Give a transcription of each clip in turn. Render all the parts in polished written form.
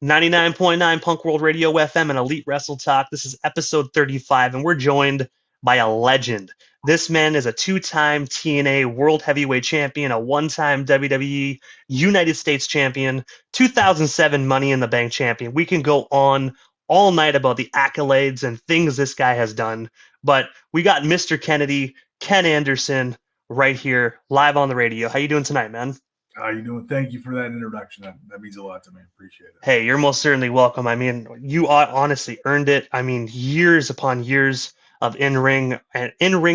99.9 Punk World Radio FM and Elite Wrestle Talk. This is episode 35, and we're joined by a legend. This man is a two-time TNA World Heavyweight Champion, a one-time WWE United States Champion, 2007 Money in the Bank Champion. We can go on all night about the accolades and things this guy has done, but we got Mr. Kennedy, Ken Anderson, right here, live on the radio. How you doing tonight, man? How you doing? Thank you for that introduction. That means a lot to me. Appreciate it. Hey, you're most certainly welcome. I mean, you honestly earned it. I mean, years upon years of in-ring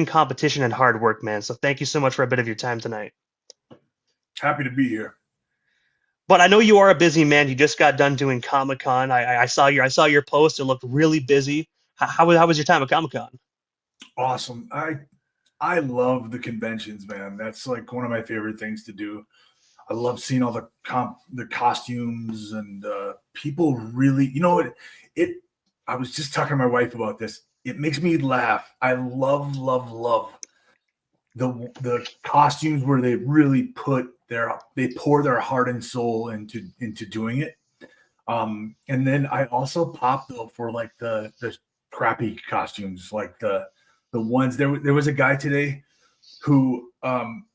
competition and hard work, man. So thank you so much for a bit of your time tonight. Happy to be here. But I know you are a busy man. You just got done doing Comic-Con. I saw your post. It looked really busy. How was your time at Comic-Con? Awesome. I love the conventions, man. That's like one of my favorite things to do. I love seeing all the costumes and people really, I was just talking to my wife about this. It makes me laugh. I love the costumes where they really they pour their heart and soul into doing it. And then I also pop though for like the crappy costumes, like the ones there was a guy today who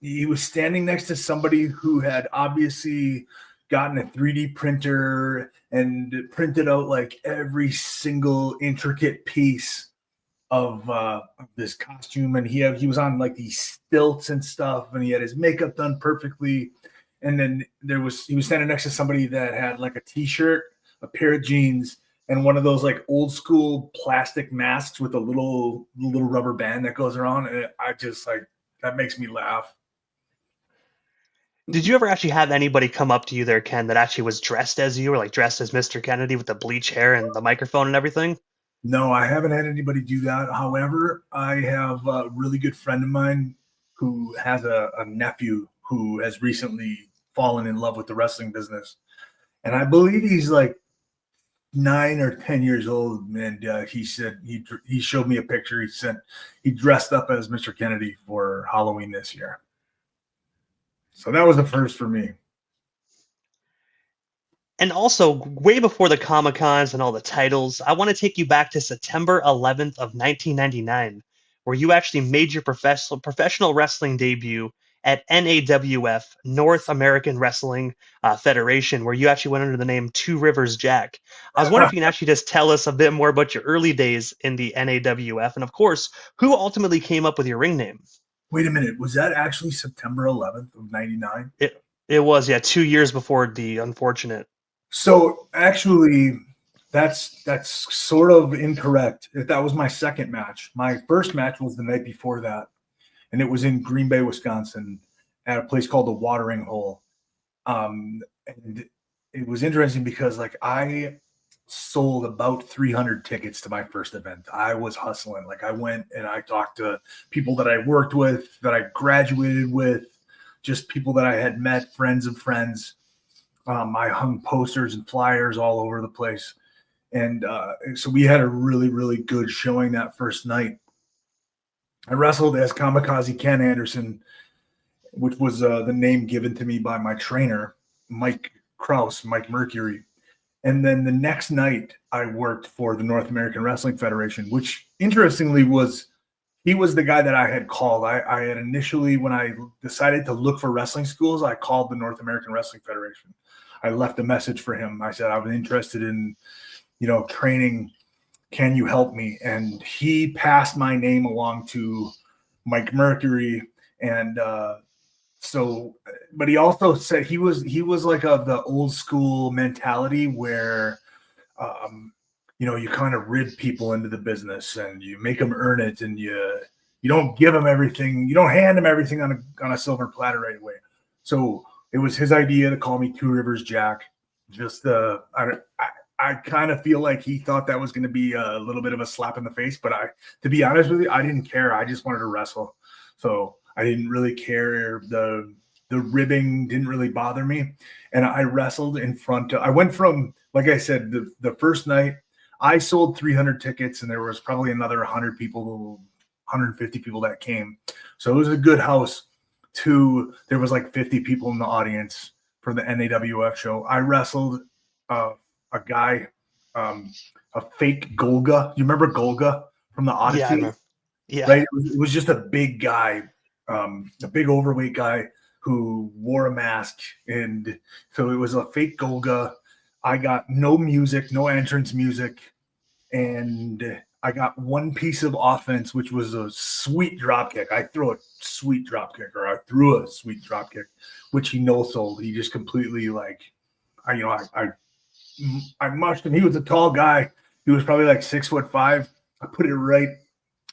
he was standing next to somebody who had obviously gotten a 3D printer and printed out like every single intricate piece of this costume, and he was on like these stilts and stuff, and he had his makeup done perfectly. And then he was standing next to somebody that had like a t-shirt, a pair of jeans, and one of those like old school plastic masks with a little rubber band that goes around. And I just like, that makes me laugh. Did you ever actually have anybody come up to you there, Ken, that actually was dressed as you, or like dressed as Mr. Kennedy with the bleach hair and the microphone and everything? No, I haven't had anybody do that. However, I have a really good friend of mine who has a nephew who has recently fallen in love with the wrestling business. And I believe he's like 9 or 10 years old, and he said he showed me a picture. He said he dressed up as Mr. Kennedy for Halloween this year. So that was the first for me. And also, way before the Comic-Cons and all the titles, I want to take you back to September 11th of 1999, where you actually made your professional wrestling debut at NAWF, North American Wrestling Federation, where you actually went under the name Two Rivers Jack. I was wondering if you can actually just tell us a bit more about your early days in the NAWF, and of course, who ultimately came up with your ring name? Wait a minute. Was that actually September 11th of 99? It was, yeah, 2 years before the unfortunate. So actually, that's sort of incorrect. That was my second match. My first match was the night before that, and it was in Green Bay, Wisconsin, at a place called the Watering Hole. And it was interesting because like I sold about 300 tickets to my first event. I was hustling. Like I went and I talked to people that I worked with, that I graduated with, just people that I had met, friends of friends. I hung posters and flyers all over the place. And so we had a really, really good showing that first night. I wrestled as Kamikaze Ken Anderson, which was the name given to me by my trainer, Mike Mercury. And then the next night I worked for the North American Wrestling Federation, which interestingly he was the guy that I had called. I had initially, when I decided to look for wrestling schools, I called the North American Wrestling Federation. I left a message for him. I said, I was interested in, training. Can you help me? And he passed my name along to Mike Mercury. And but he also said he was like of the old school mentality where, you kind of rib people into the business and you make them earn it, and you don't give them everything. You don't hand them everything on a silver platter right away. So it was his idea to call me Two Rivers Jack. Just I kind of feel like he thought that was going to be a little bit of a slap in the face, but to be honest with you, I didn't care. I just wanted to wrestle. So I didn't really care. The ribbing didn't really bother me. And I wrestled I went from, like I said, the first night I sold 300 tickets, and there was probably another 100 people, 150 people that came. So it was a good house. There was like 50 people in the audience for the NAWF show. I wrestled a guy, a fake Golga. You remember Golga from the Odyssey? Yeah, I remember. Yeah. Right. It was just a big guy, a big overweight guy who wore a mask, and so it was a fake Golga. I got no music, no entrance music, and I got one piece of offense, which was a sweet drop kick. I threw a sweet drop kick, or I threw a sweet drop kick, which he no-sold. He just completely I mushed him. He was a tall guy. He was probably like 6'5". I put it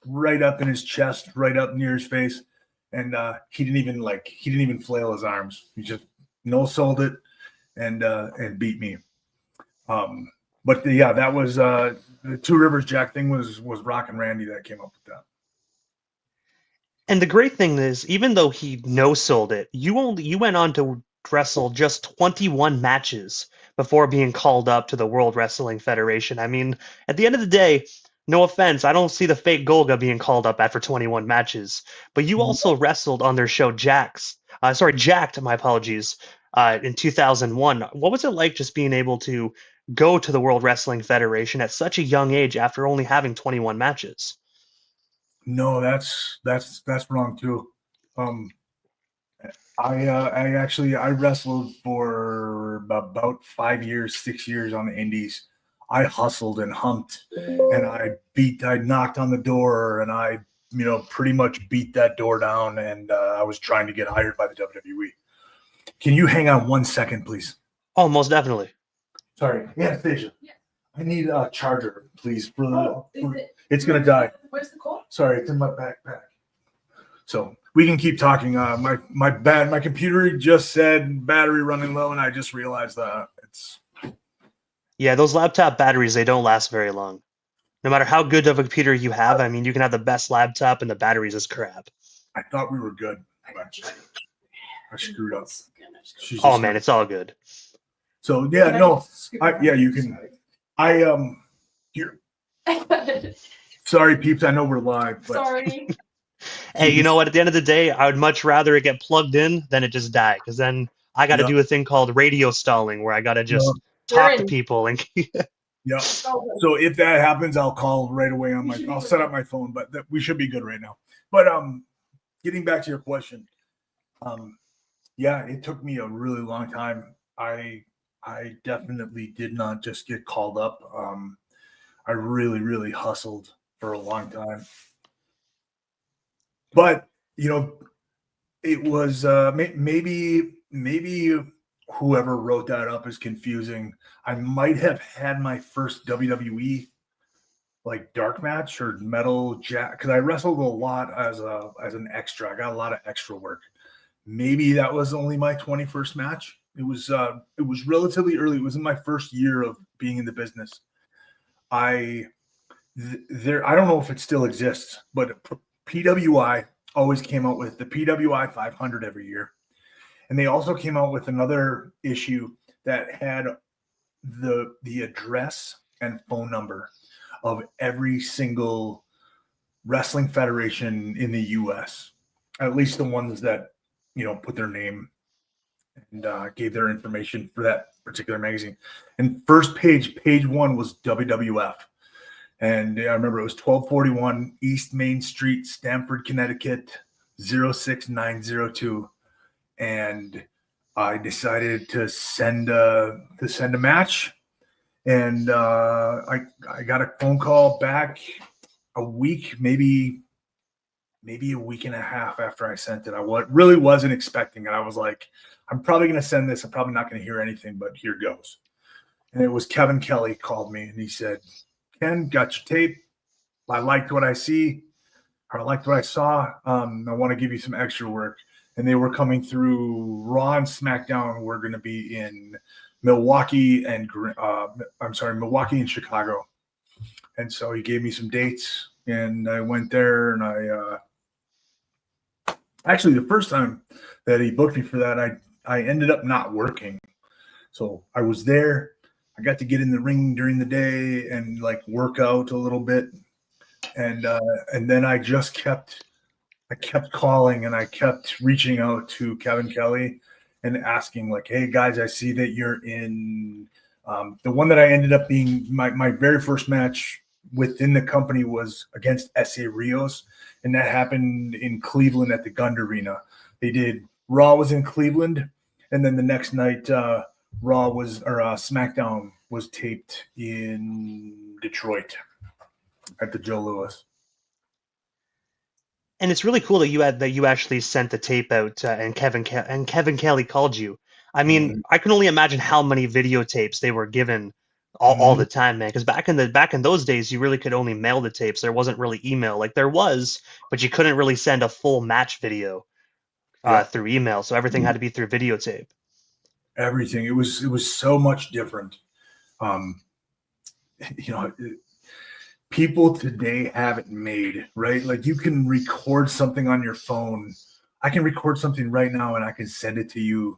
right up in his chest, right up near his face, and he didn't even flail his arms. He just no-sold it and beat me. But that was the Two Rivers Jack thing was Rock and Randy that came up with that. And the great thing is, even though he no-sold it, you went on to wrestle just 21 matches before being called up to the World Wrestling Federation. I mean, at the end of the day, no offense, I don't see the fake Golga being called up after 21 matches. But you also wrestled on their show Jacked, my apologies, in 2001. What was it like just being able to go to the World Wrestling Federation at such a young age after only having 21 matches? No, that's wrong too. I wrestled for about 5 years, 6 years on the indies. I hustled and humped, and I knocked on the door, and I pretty much beat that door down, and I was trying to get hired by the WWE. Can you hang on 1 second, please? Oh, most definitely. Sorry, Anastasia. Yeah. I need a charger, please. It's gonna die. Where's the cord? Sorry, it's in my backpack. So we can keep talking. My computer just said battery running low, and I just realized that it's. Yeah, those laptop batteries, they don't last very long. No matter how good of a computer you have, I mean, you can have the best laptop and the batteries is crap. I thought we were good. I screwed up. Oh man, it's all good. So yeah, no, you can. Here. Sorry, peeps. I know we're live. But... Sorry. Hey, you know what? At the end of the day, I would much rather it get plugged in than it just die, because then I got to do a thing called radio stalling, where I got to just talk to people and. Yeah. So if that happens, I'll call right away on I'll set up my phone, but we should be good right now. But getting back to your question, it took me a really long time. I definitely did not just get called up. I really, really hustled for a long time. But it was maybe whoever wrote that up is confusing. I might have had my first WWE dark match or metal jack, because I wrestled a lot as an extra. I got a lot of extra work. Maybe that was only my 21st match. It was relatively early. It was in my first year of being in the business. I don't know if it still exists, but PWI always came out with the PWI 500 every year. And they also came out with another issue that had the address and phone number of every single wrestling federation in the U.S., at least the ones that, put their name and gave their information for that particular magazine. And first page 1 was WWF. And I remember it was 1241 East Main Street, Stamford, Connecticut, 06902. And I decided to send a match. And I got a phone call back a week, maybe a week and a half after I sent it. I really wasn't expecting it. I was like, I'm probably going to send this. I'm probably not going to hear anything, but here goes. And it was Kevin Kelly called me, and he said, Ken, got your tape. I liked what I see. Or I liked what I saw. I want to give you some extra work. And they were coming through Raw and SmackDown. We're going to be in Milwaukee and Chicago. And so he gave me some dates, and I went there, and actually the first time that he booked me for that, I ended up not working. So I was there. I got to get in the ring during the day and work out a little bit. And then I kept calling, and I kept reaching out to Kevin Kelly and asking hey guys, I see that you're in The one that I ended up being my very first match within the company was against S.A. Rios, and that happened in Cleveland at the Gund Arena. They did Raw was in Cleveland, and then the next night SmackDown was taped in Detroit at the Joe Louis. And it's really cool that you actually sent the tape out and Kevin Kelly called you. I mean, I can only imagine how many videotapes they were given all the time, man. Because back in those days, you really could only mail the tapes. There wasn't really email. Like there was, but you couldn't really send a full match video through email. So everything had to be through videotape. Everything. It was so much different. People today have it made, right? Like you can record something on your phone. I can record something right now and I can send it to you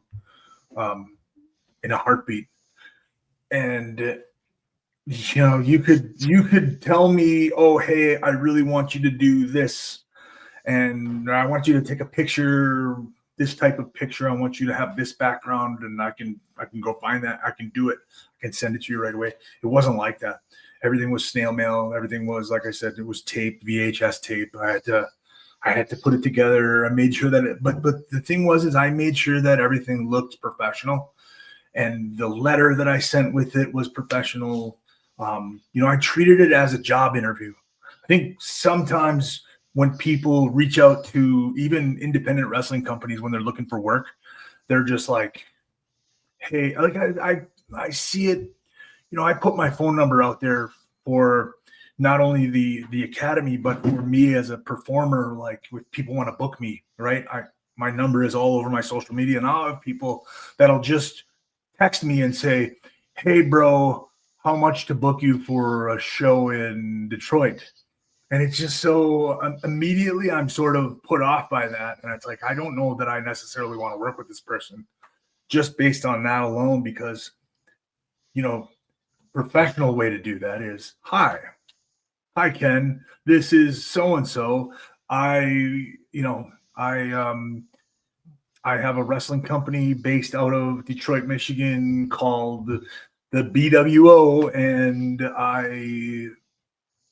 in a heartbeat. And you could tell me, oh, hey, I really want you to do this. And I want you to take a picture, this type of picture. I want you to have this background, and I can go find that. I can do it. I can send it to you right away. It wasn't like that. Everything was snail mail. Everything was, like I said, it was tape, VHS tape. I had to put it together. I made sure that but the thing was I made sure that everything looked professional, and the letter that I sent with it was professional. I treated it as a job interview. I think sometimes when people reach out to even independent wrestling companies when they're looking for work, they're just like, hey, like I see it. I put my phone number out there for not only the academy, but for me as a performer. Like if people want to book me, right? My number is all over my social media, and I'll have people that'll just text me and say, hey, bro, how much to book you for a show in Detroit? And it's just so immediately I'm sort of put off by that. And it's like, I don't know that I necessarily want to work with this person just based on that alone, because, professional way to do that is, hi, Ken, this is so-and-so. I have a wrestling company based out of Detroit, Michigan called the BWO, and I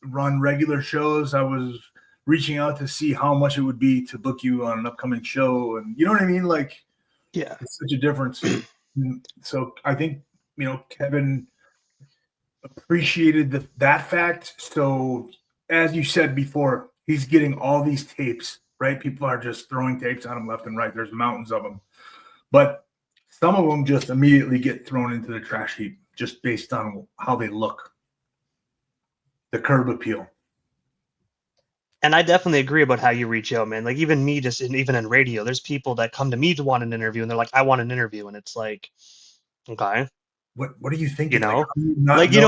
run regular shows. I was reaching out to see how much it would be to book you on an upcoming show. And you know what I mean? Like, yeah, it's such a difference. So I think, Kevin appreciated that fact. So as you said before, he's getting all these tapes, right? People are just throwing tapes at him left and right. There's mountains of them, but some of them just immediately get thrown into the trash heap just based on how they look. The curb appeal. And I definitely agree about how you reach out, man. Like even me, even in radio, there's people that come to me to want an interview, and they're like, "I want an interview," and it's like, okay, what are you thinking? You know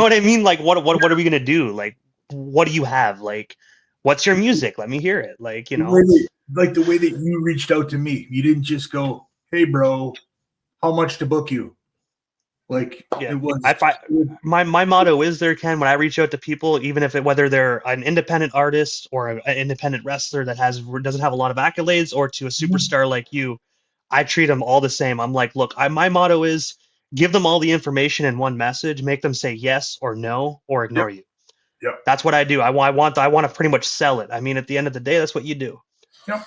what I mean? Like, what are we gonna do? Like, what do you have? Like, what's your music? Let me hear it. Like, the way that you reached out to me, you didn't just go, "Hey, bro, how much to book you?" Like, yeah. It was. My motto is there, Ken, when I reach out to people, even if whether they're an independent artist or an independent wrestler that doesn't have a lot of accolades, or to a superstar like you, I treat them all the same. I'm like, look, my motto is give them all the information in one message, make them say yes or no or ignore you. Yep. That's what I do. I want to pretty much sell it. I mean, at the end of the day, that's what you do. Yep.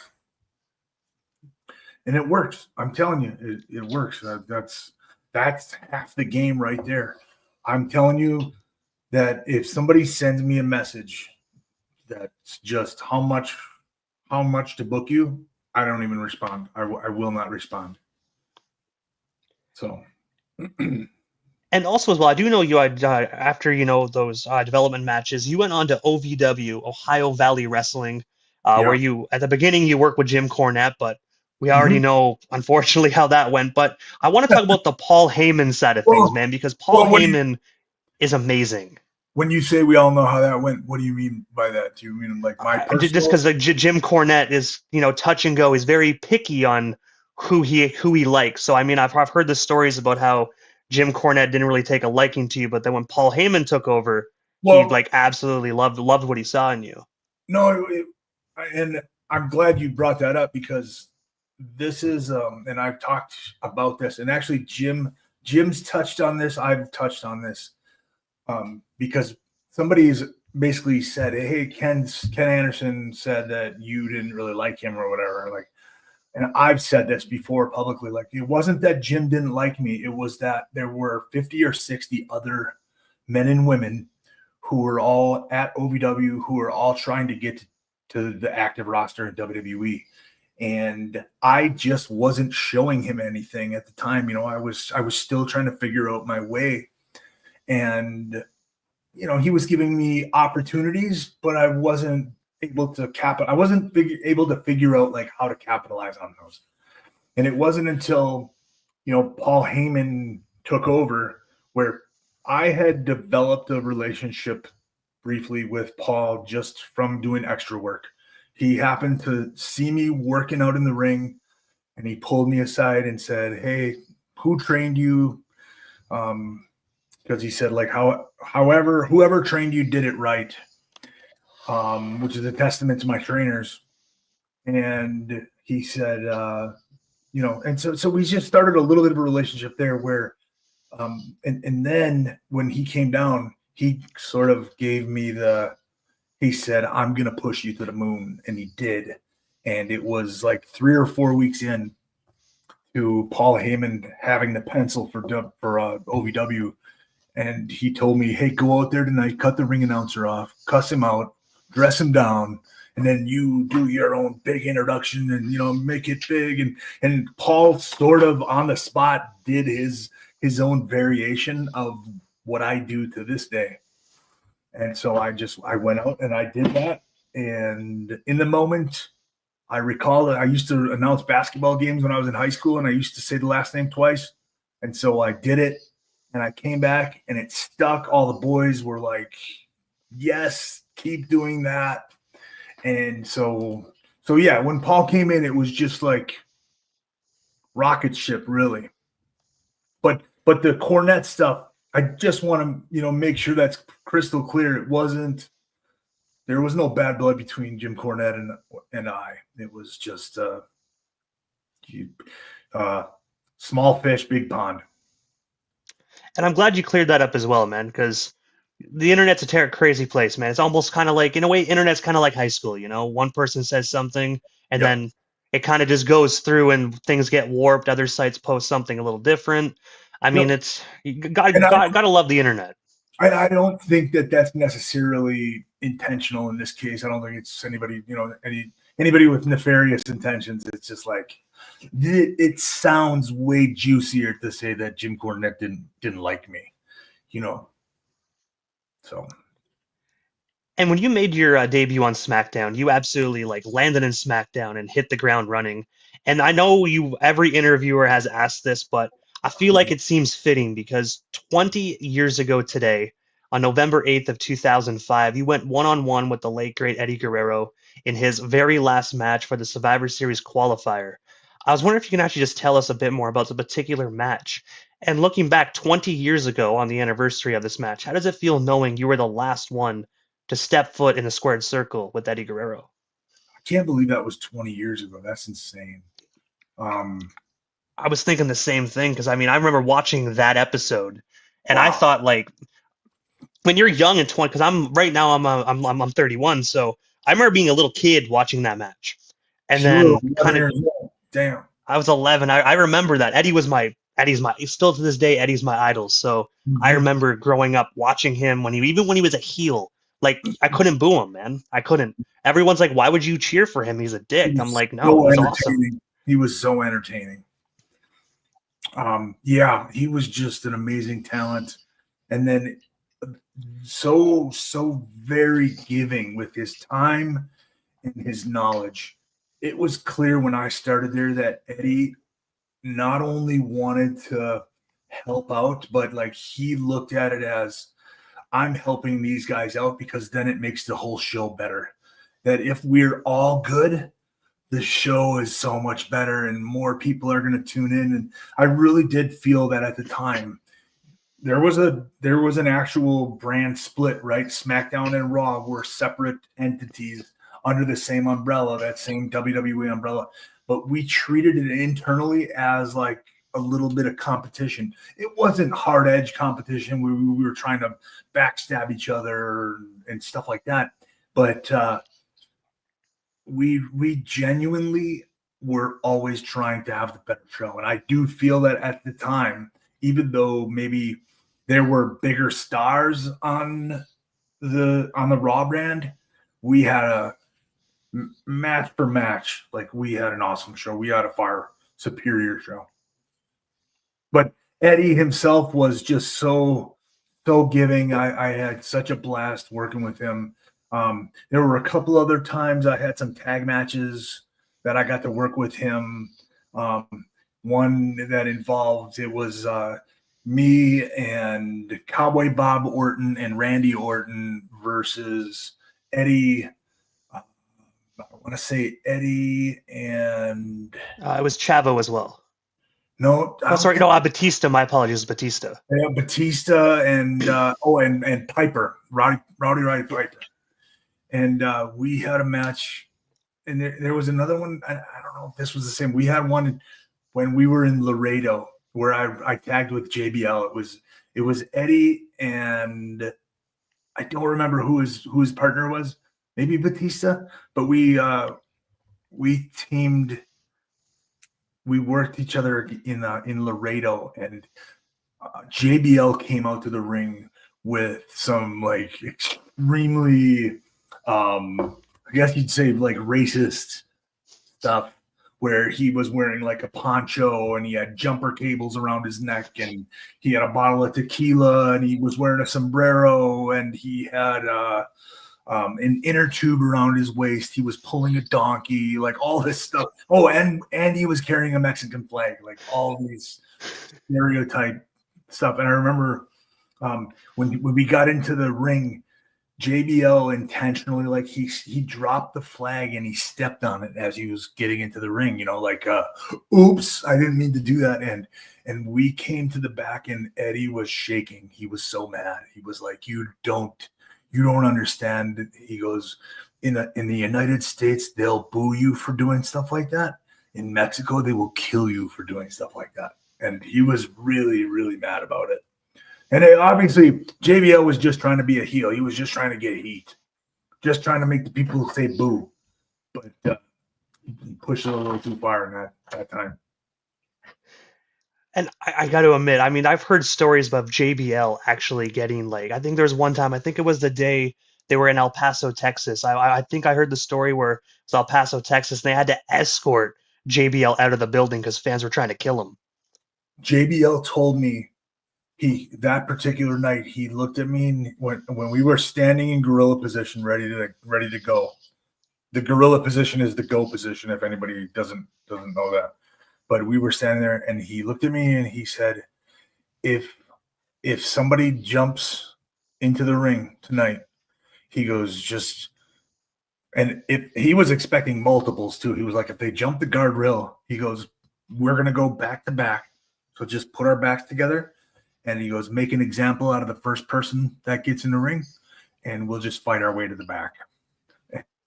And it works. I'm telling you, it works. That's half the game right there. I'm telling you that if somebody sends me a message that's just how much to book you, I don't even respond. I will not respond. So. And also as well, I do know you had after those development matches, you went on to OVW, Ohio Valley Wrestling, where you at the beginning you worked with Jim Cornette, but we already know unfortunately how that went. But I want to talk about the Paul Heyman side of things, man, because Paul Heyman is amazing. When you say we all know how that went, what do you mean by that? Do you mean like my personal? Just because like Jim Cornette is touch and go. He's very picky on who he likes. So I mean, I've heard the stories about how Jim Cornette didn't really take a liking to you, but then when Paul Heyman took over, he like absolutely loved what he saw in you. No, and I'm glad you brought that up, because this is and I've talked about this, and actually Jim Jim's touched on this. I've touched on this because somebody's basically said, hey, Ken Anderson said that you didn't really like him or whatever. Like, and I've said this before publicly, like, it wasn't that Jim didn't like me. It was that there were 50 or 60 other men and women who were all at OVW, who were all trying to get to the active roster in WWE. And I just wasn't showing him anything at the time. You know, I was still trying to figure out my way. And, you know, he was giving me opportunities, but I wasn't able to able to figure out like how to capitalize on those. And it wasn't until, you know, Paul Heyman took over where I had developed a relationship briefly with Paul just from doing extra work. He happened to see me working out in the ring, and he pulled me aside and said, hey, who trained you? Because he said, like, whoever trained you did it right, which is a testament to my trainers. And he said, you know, and so we just started a little bit of a relationship there where, and then when he came down, he sort of gave me he said, I'm going to push you to the moon. And he did. And it was like 3 or 4 weeks in to Paul Heyman having the pencil for OVW. And he told me, hey, go out there tonight, cut the ring announcer off, cuss him out, dress him down, and then you do your own big introduction and, you know, make it big. And Paul sort of on the spot did his own variation of what I do to this day. And so I went out and I did that. And in the moment, I recall that I used to announce basketball games when I was in high school, and I used to say the last name twice. And so I did it, and I came back, and it stuck. All the boys were like, yes, keep doing that. And so yeah, when Paul came in, it was just like rocket ship, really. But the Cornette stuff, I just want to, you know, make sure that's crystal clear. There was no bad blood between Jim Cornette and I. It was just small fish, big pond. And I'm glad you cleared that up as well, man, because the internet's a crazy place, man. It's almost kind of like, in a way, internet's kind of like high school, you know? One person says something, and then it kind of just goes through and things get warped. Other sites post something a little different. I mean, it's gotta love the internet. I don't think that that's necessarily intentional in this case. I don't think it's anybody, you know, anybody with nefarious intentions. It's just like it sounds way juicier to say that Jim Cornette didn't like me, you know. So. And when you made your debut on SmackDown, you absolutely like landed in SmackDown and hit the ground running. And I know every interviewer has asked this, but I feel like it seems fitting because 20 years ago today, on November 8th of 2005, you went one-on-one with the late, great Eddie Guerrero in his very last match for the Survivor Series qualifier. I was wondering if you can actually just tell us a bit more about the particular match. And looking back 20 years ago on the anniversary of this match, how does it feel knowing you were the last one to step foot in a squared circle with Eddie Guerrero? I can't believe that was 20 years ago. That's insane. I was thinking the same thing because I mean I remember watching that episode, and I thought like when you're young and 20, because I'm 31, so I remember being a little kid watching that match, and then kind of damn, I was 11. I remember that Eddie's still to this day Eddie's my idol. So I remember growing up watching him when he was a heel. Like I couldn't boo him, man. I couldn't. Everyone's like, why would you cheer for him? He's a dick. I'm like, no, it was awesome. He was so entertaining. Yeah, he was just an amazing talent, and then so very giving with his time and his knowledge. It was clear when I started there that Eddie not only wanted to help out, but like he looked at it as I'm helping these guys out because then it makes the whole show better. That if we're all good, the show is so much better and more people are going to tune in. And I really did feel that at the time. There was an actual brand split, right? SmackDown and Raw were separate entities under the same umbrella, that same WWE umbrella. But we treated it internally as like a little bit of competition. It wasn't hard edge competition. We were trying to backstab each other and stuff like that. But we genuinely were always trying to have the better show. And I do feel that at the time, even though maybe there were bigger stars on the Raw brand, we had a match for match. Like, we had an awesome show. We had a far superior show. But Eddie himself was just so giving. I had such a blast working with him. There were a couple other times I had some tag matches that I got to work with him. One that involved, it was me and Cowboy Bob Orton and Randy Orton versus Eddie. I want to say Eddie and It was Chavo as well. No, sorry, no, Batista. My apologies, Batista. Yeah, Batista and and Piper, Rowdy Piper, and we had a match, and there was another one. I don't know if this was the same. We had one when we were in Laredo where I tagged with JBL. It was Eddie, and I don't remember who his partner was. Maybe Batista, but we teamed. We worked each other in Laredo, and JBL came out to the ring with some like extremely, I guess you'd say like racist stuff, where he was wearing like a poncho and he had jumper cables around his neck and he had a bottle of tequila and he was wearing a sombrero and he had an inner tube around his waist. He was pulling a donkey, like all this stuff. Oh, and he was carrying a Mexican flag, like all these stereotype stuff. And I remember when we got into the ring, JBL intentionally, like he dropped the flag and he stepped on it as he was getting into the ring, like oops, I didn't mean to do that. And we came to the back and Eddie was shaking. He was so mad. He was like, you don't understand. He goes, in the United States, they'll boo you for doing stuff like that. In Mexico, they will kill you for doing stuff like that. And he was really, really mad about it. And obviously, JBL was just trying to be a heel. He was just trying to get heat, just trying to make the people say boo. But he pushed it a little too far in that time. And I got to admit, I mean, I've heard stories about JBL actually getting like, I think there was one time, I think it was the day they were in El Paso, Texas. I think I heard the story where it was El Paso, Texas, and they had to escort JBL out of the building because fans were trying to kill him. JBL told me that particular night, he looked at me and when we were standing in gorilla position, ready to go. The gorilla position is the go position, if anybody doesn't know that. But we were standing there and he looked at me and he said, if somebody jumps into the ring tonight, he goes, and if he was expecting multiples too, he was like, if they jump the guardrail, he goes, we're going to go back to back. So just put our backs together. And he goes, make an example out of the first person that gets in the ring, and we'll just fight our way to the back.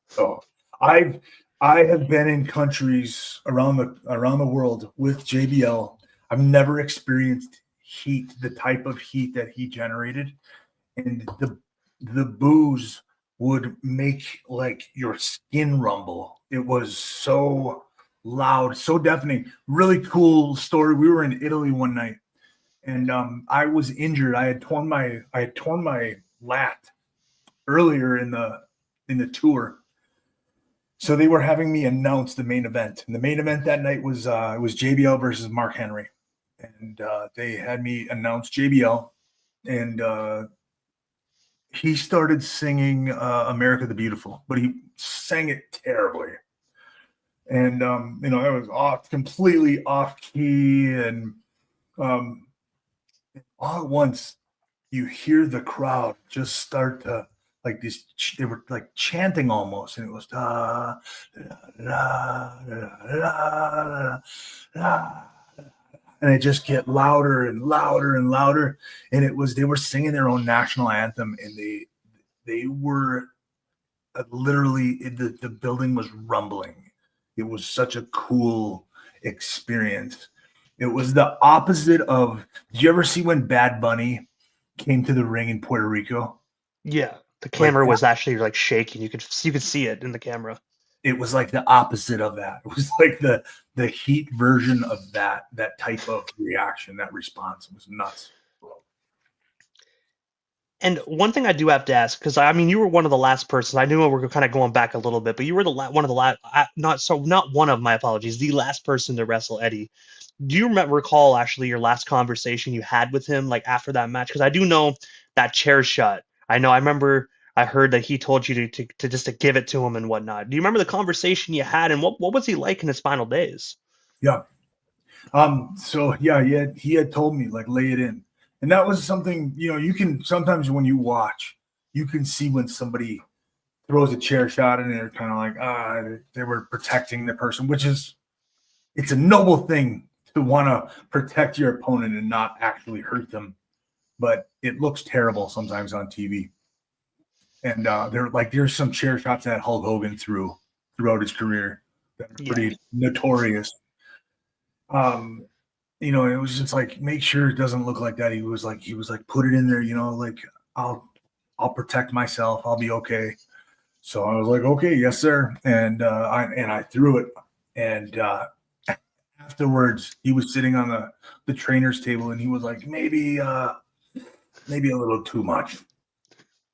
So I have been in countries around the world with JBL. I've never experienced heat, the type of heat that he generated, and the boos would make like your skin rumble. It was so loud, so deafening. Really cool story. We were in Italy one night. And I was injured. I had torn my lat earlier in the tour. So they were having me announce the main event. And the main event that night was JBL versus Mark Henry. And they had me announce JBL. And he started singing America the Beautiful, but he sang it terribly. And it was completely off key, and all at once, you hear the crowd just start to like this. They were like chanting almost, and it was da, da, da, da, da, da, and it just get louder and louder and louder. And they were singing their own national anthem, and they were literally the building was rumbling. It was such a cool experience. It was the opposite of. Did you ever see when Bad Bunny came to the ring in Puerto Rico? Yeah, the Like camera that. was actually like shaking. You could see it in the camera. It was like the opposite of that. It was like the heat version of that type of reaction, that response. It was nuts. And one thing I do have to ask, because I mean, you were one of the last persons. I knew we were kind of going back a little bit, but you were one of the last. Not one of my apologies. The last person to wrestle Eddie. Do you recall actually your last conversation you had with him, like after that match? Because I do know that chair shot. I know. I remember. I heard that he told you to just to give it to him and whatnot. Do you remember the conversation you had, and what was he like in his final days? Yeah. So yeah, he had told me, like, lay it in. And that was something, you can sometimes when you watch, you can see when somebody throws a chair shot and they're kind of like, they were protecting the person, it's a noble thing to want to protect your opponent and not actually hurt them. But it looks terrible sometimes on TV. And there's some chair shots that Hulk Hogan threw throughout his career that are pretty notorious. It was just like, make sure it doesn't look like that. He was like, put it in there, like I'll protect myself. I'll be okay. So I was like, okay, yes, sir. And I threw it. And afterwards, he was sitting on the trainer's table, and he was like, maybe a little too much.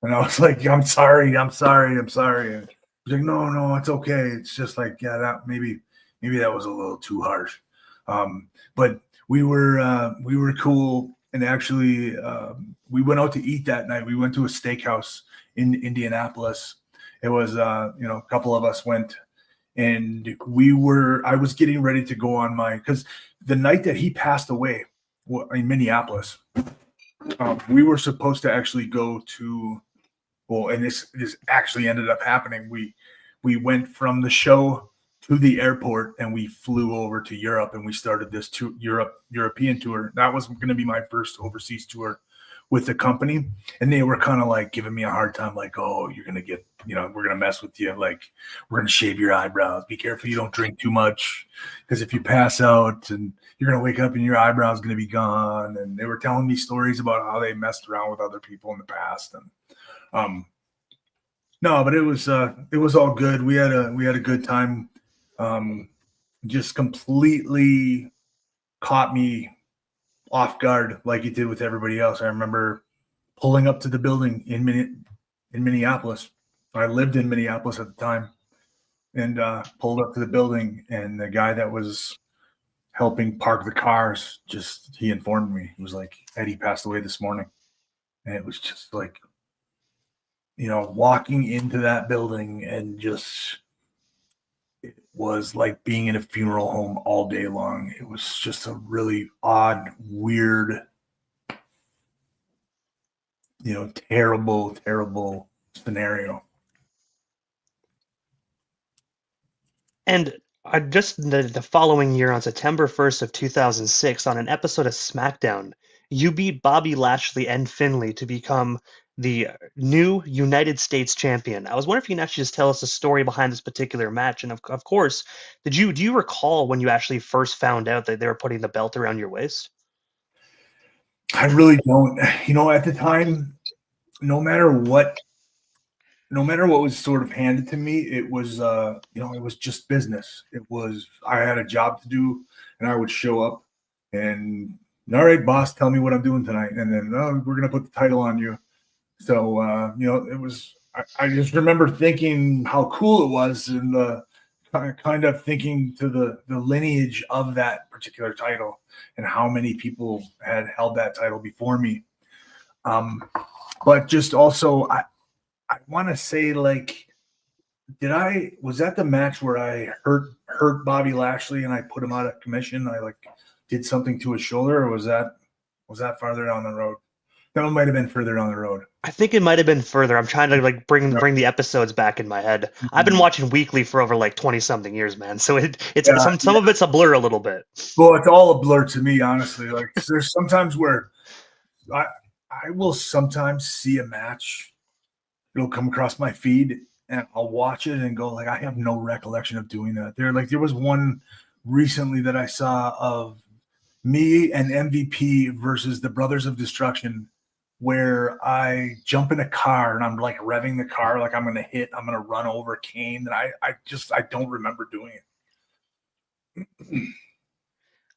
And I was like, I'm sorry. And he's like, no, it's okay. It's just like, yeah, that maybe that was a little too harsh. But we were cool. And actually, we went out to eat that night. We went to a steakhouse in Indianapolis. It was, a couple of us went, and I was getting ready to go on because the night that he passed away in Minneapolis, we were supposed to actually go to, and this actually ended up happening. We went from the show to the airport, and we flew over to Europe, and we started this European tour. That was going to be my first overseas tour with the company, and they were kind of like giving me a hard time, like, oh, you're going to get, we're going to mess with you. Like, we're going to shave your eyebrows. Be careful you don't drink too much, because if you pass out and you're going to wake up and your eyebrows going to be gone. And they were telling me stories about how they messed around with other people in the past. And no, but it was all good. We had a good time. Just completely caught me off guard, like it did with everybody else. I remember pulling up to the building in Minneapolis. I lived in Minneapolis at the time, and pulled up to the building, and the guy that was helping park the cars, he informed me. He was like, Eddie passed away this morning. And it was just like, walking into that building, and it was like being in a funeral home all day long. It was just a really odd, weird, terrible, terrible scenario. And just the following year, on September 1st of 2006, on an episode of SmackDown, you beat Bobby Lashley and Finlay to become the new United States champion. I was wondering if you can actually just tell us the story behind this particular match. And of course, do you recall when you actually first found out that they were putting the belt around your waist? I really don't. At the time, no matter what was sort of handed to me, it was it was just business. I had a job to do, and I would show up and, all right, boss, tell me what I'm doing tonight. And then, we're going to put the title on you. So, it was, I just remember thinking how cool it was, and kind of thinking to the lineage of that particular title and how many people had held that title before me. But just also, I want to say, like, was that the match where I hurt Bobby Lashley and I put him out of commission? I did something to his shoulder, or was that farther down the road? That one might have been further down the road. I think it might have been further. I'm trying to bring the episodes back in my head. Mm-hmm. I've been watching weekly for over 20 something years, man. So some of it's a blur a little bit. Well, it's all a blur to me, honestly. There's sometimes where I will sometimes see a match. It'll come across my feed, and I'll watch it and go, I have no recollection of doing that. There was one recently that I saw of me and MVP versus the Brothers of Destruction, where I jump in a car and I'm like revving the car like I'm going to run over Kane. And I don't remember doing it.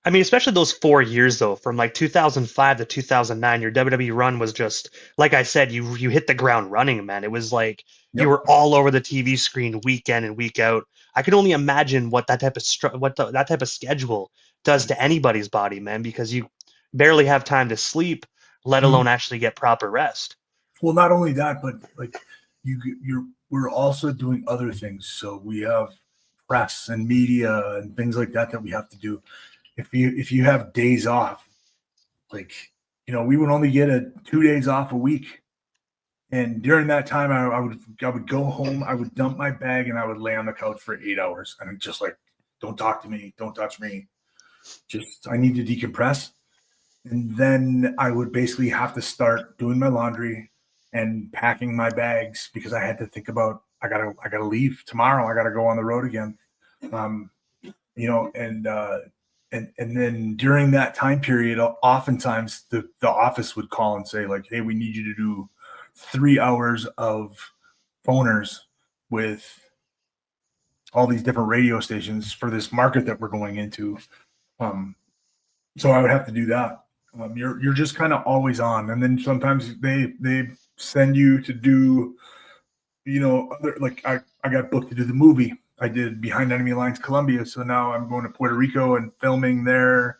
I mean, especially those 4 years though, from like 2005 to 2009, your WWE run was just like I said, you hit the ground running, man. It was like you Yep. were all over the TV screen week in and week out. I can only imagine what that type of that type of schedule does to anybody's body, man, because you barely have time to sleep, let alone actually get proper rest. Well, not only that, but like we're also doing other things. So we have press and media and things like that we have to do. If you have days off, like, we would only get 2 days off a week. And during that time, I would go home, I would dump my bag, and I would lay on the couch for 8 hours. And just like, don't talk to me, don't touch me. Just, I need to decompress. And then I would basically have to start doing my laundry and packing my bags because I had to think about, I gotta leave tomorrow. I gotta go on the road again. And then during that time period, oftentimes the office would call and say like, hey, we need you to do 3 hours of phoners with all these different radio stations for this market that we're going into. So I would have to do that. You're just kind of always on. And then sometimes they send you to do, other, like I got booked to do the movie. I did Behind Enemy Lines Colombia, so now I'm going to Puerto Rico and filming there,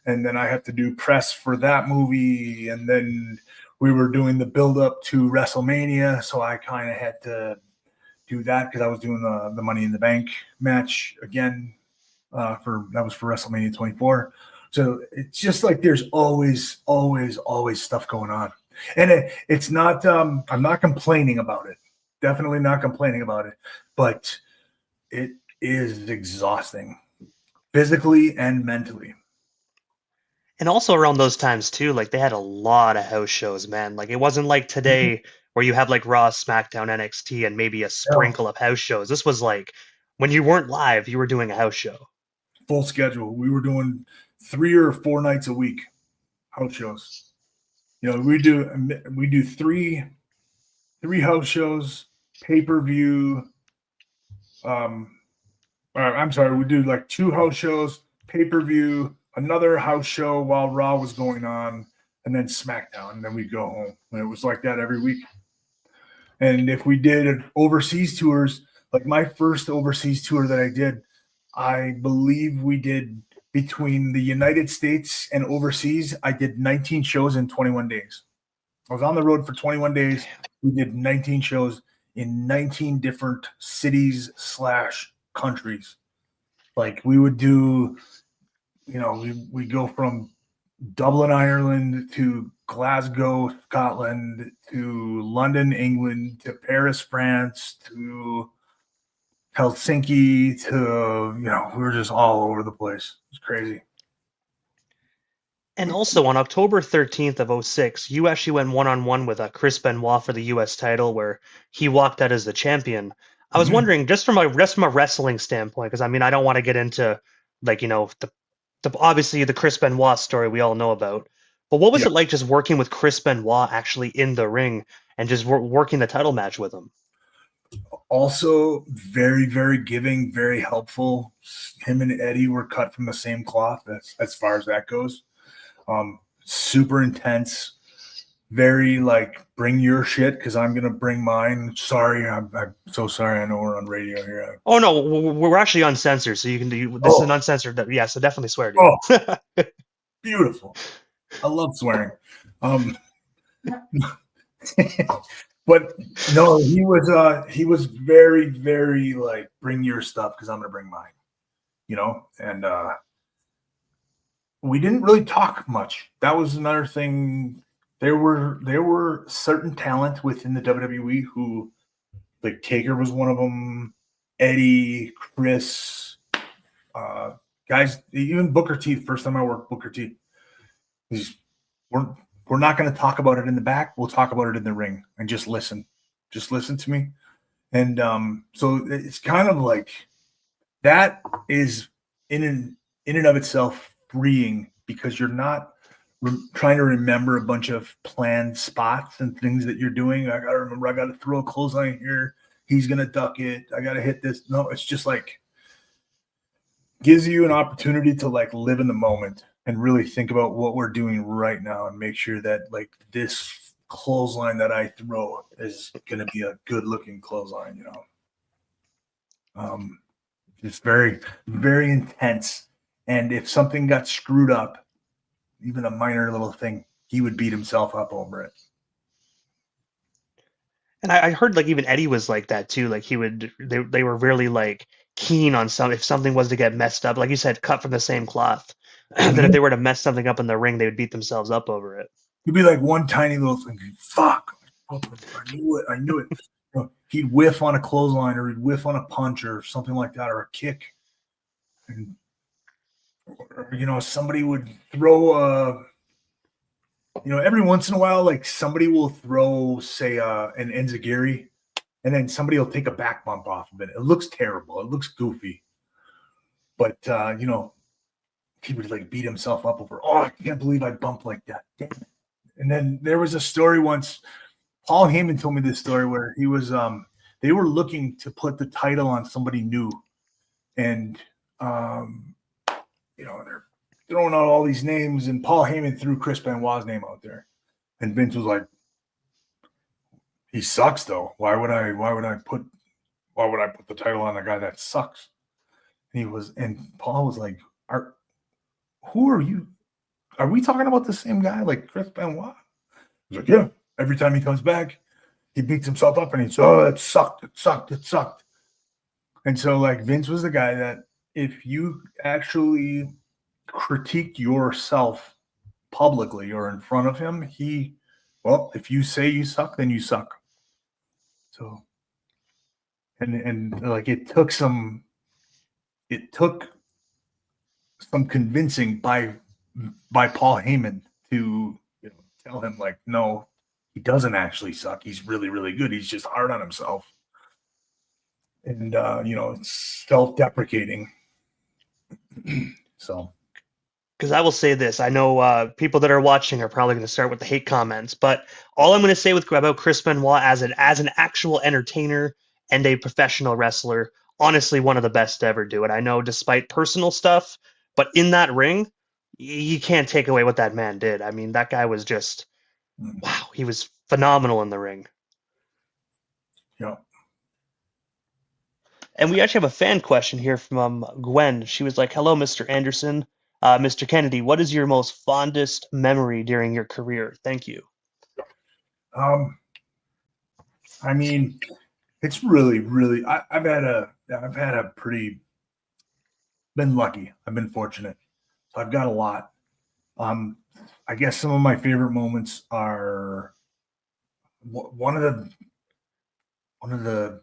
and then I have to do press for that movie, and then we were doing the build-up to WrestleMania, so I kind of had to do that because I was doing the Money in the Bank match again that was for WrestleMania 24. So it's just like there's always stuff going on, and it's not. I'm not complaining about it. Definitely not complaining about it, but it is exhausting physically and mentally. And also around those times too, like they had a lot of house shows, man. Like it wasn't like today where you have like Raw, SmackDown, NXT, and maybe a sprinkle of house shows. This was like when you weren't live, you were doing a house show. Full schedule. We were doing 3 or 4 nights a week house shows. We do three house shows, pay-per-view. I'm sorry, we do like 2 house shows, pay-per-view, another house show while Raw was going on, and then SmackDown, and then we'd go home. And it was like that every week. And if we did overseas tours, like my first overseas tour that I did, I believe we did between the United States and overseas, I did 19 shows in 21 days. I was on the road for 21 days. We did 19 shows in 19 different cities / countries. Like we would do, we go from Dublin, Ireland to Glasgow, Scotland to London, England to Paris, France to Helsinki to, we were just all over the place. It's crazy. And also on October 13th of 06, you actually went one-on-one with Chris Benoit for the US title where he walked out as the champion. I was wondering, just from a wrestling standpoint, because I mean, I don't want to get into like, the obviously the Chris Benoit story we all know about, but what was it like just working with Chris Benoit actually in the ring and just working the title match with him? Also very, very giving, very helpful. Him and Eddie were cut from the same cloth as far as that goes. Super intense, very like bring your shit because I'm gonna bring mine. Sorry, I'm so sorry. I know we're on radio here. Oh no, we're actually uncensored, so you can do this. Is an uncensored. Yeah, so definitely swear. Dude. Oh, beautiful. I love swearing. But no, he was very, very like bring your stuff because I'm gonna bring mine. And we didn't really talk much. That was another thing. There were certain talent within the WWE who, like Taker was one of them, Eddie, Chris, guys, even Booker T. The first time I worked Booker T. We're not going to talk about it in the back. We'll talk about it in the ring and just listen. Just listen to me. And so it's kind of like that is in and of itself freeing because you're not trying to remember a bunch of planned spots and things that you're doing. I got to remember, I got to throw a clothesline here. He's going to duck it. I got to hit this. No, it's just like gives you an opportunity to like live in the moment and really think about what we're doing right now and make sure that like this clothesline that I throw is going to be a good looking clothesline, you know. It's very, very intense. And if something got screwed up, even a minor little thing, he would beat himself up over it. And I heard like even Eddie was like that too. Like they were really like keen on if something was to get messed up, like you said, cut from the same cloth. That if they were to mess something up in the ring, they would beat themselves up over it. It'd be like one tiny little thing. Fuck! I knew it. I knew it. You know, he'd whiff on a clothesline, or he'd whiff on a punch, or something like that, or a kick. And you know, somebody would throw a. You know, every once in a while, like somebody will throw, say, an enziguri, and then somebody will take a back bump off of it. It looks terrible. It looks goofy. But, you know, he would like beat himself up over, oh, I can't believe I bumped like that. Damn it. And then there was a story once, Paul Heyman told me this story where he was, they were looking to put the title on somebody new. And, you know, they're throwing out all these names, and Paul Heyman threw Chris Benoit's name out there. And Vince was like, he sucks though. Why would I put the title on a guy that sucks? And Paul was like, who are you? Are we talking about the same guy, like Chris Benoit? He's like, yeah. Every time he comes back, he beats himself up and he's, oh, it sucked. And so like Vince was the guy that if you actually critiqued yourself publicly or in front of him, if you say you suck, then you suck. So, and like it took some convincing by Paul Heyman to tell him like, no, he doesn't actually suck. He's really, really good. He's just hard on himself. And it's self-deprecating. So, because I will say this, I know people that are watching are probably going to start with the hate comments, but all I'm going to say about Chris Benoit as an actual entertainer and a professional wrestler, honestly, one of the best to ever do it. I know, despite personal stuff, but in that ring, you can't take away what that man did. I mean, that guy was just, wow, he was phenomenal in the ring. Yeah. And we actually have a fan question here from Gwen. She was like, hello, Mr. Anderson. Mr. Kennedy, what is your most fondest memory during your career? Thank you. I mean, it's really, really, I've been lucky. I've been fortunate. So I've got a lot. I guess some of my favorite moments are one of the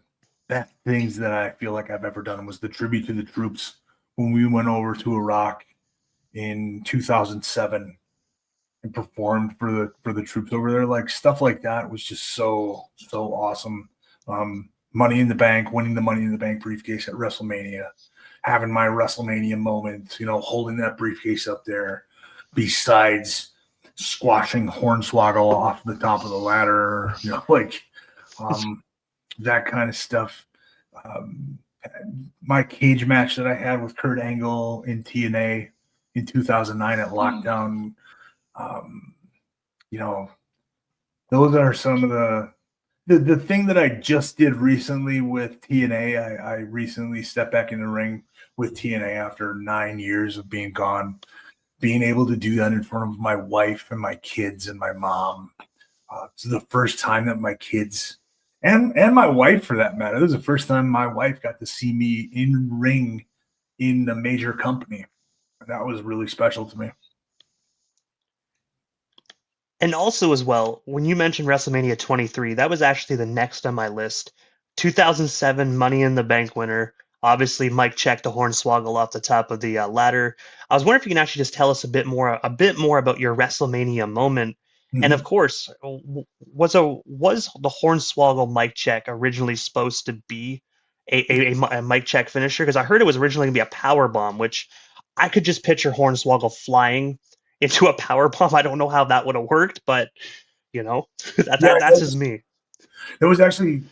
best things that I feel like I've ever done was the tribute to the troops when we went over to Iraq in 2007 and performed for the troops over there. Like stuff like that was just so awesome. Money in the Bank, winning the Money in the Bank briefcase at WrestleMania, having my WrestleMania moment, holding that briefcase up there, besides squashing Hornswoggle off the top of the ladder, that kind of stuff. My cage match that I had with Kurt Angle in TNA in 2009 at Lockdown, those are some of the thing that I just did recently with TNA. I recently stepped back in the ring with TNA after 9 years of being gone, being able to do that in front of my wife and my kids and my mom. It's the first time that my kids and my wife, for that matter, this is the first time my wife got to see me in ring in a major company. That was really special to me. And also as well, when you mentioned WrestleMania 23, that was actually the next on my list. 2007 Money in the Bank winner. Obviously, Mike checked the Hornswoggle off the top of the ladder. I was wondering if you can actually just tell us a bit more about your WrestleMania moment. Mm-hmm. And of course, was the Hornswoggle mic check originally supposed to be a mic check finisher? Because I heard it was originally going to be a power bomb, which I could just picture Hornswoggle flying into a power bomb. I don't know how that would have worked, but you know, Yeah, that's just me. it was actually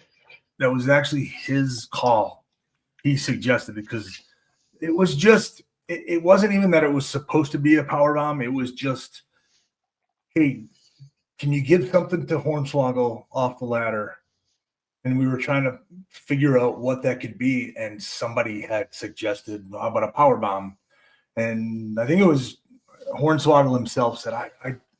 that was actually his call. He suggested it because it was just it wasn't even that it was supposed to be a power bomb. It was just, hey, can you give something to Hornswoggle off the ladder? And we were trying to figure out what that could be, and somebody had suggested, how about a power bomb? And I think it was Hornswoggle himself said, I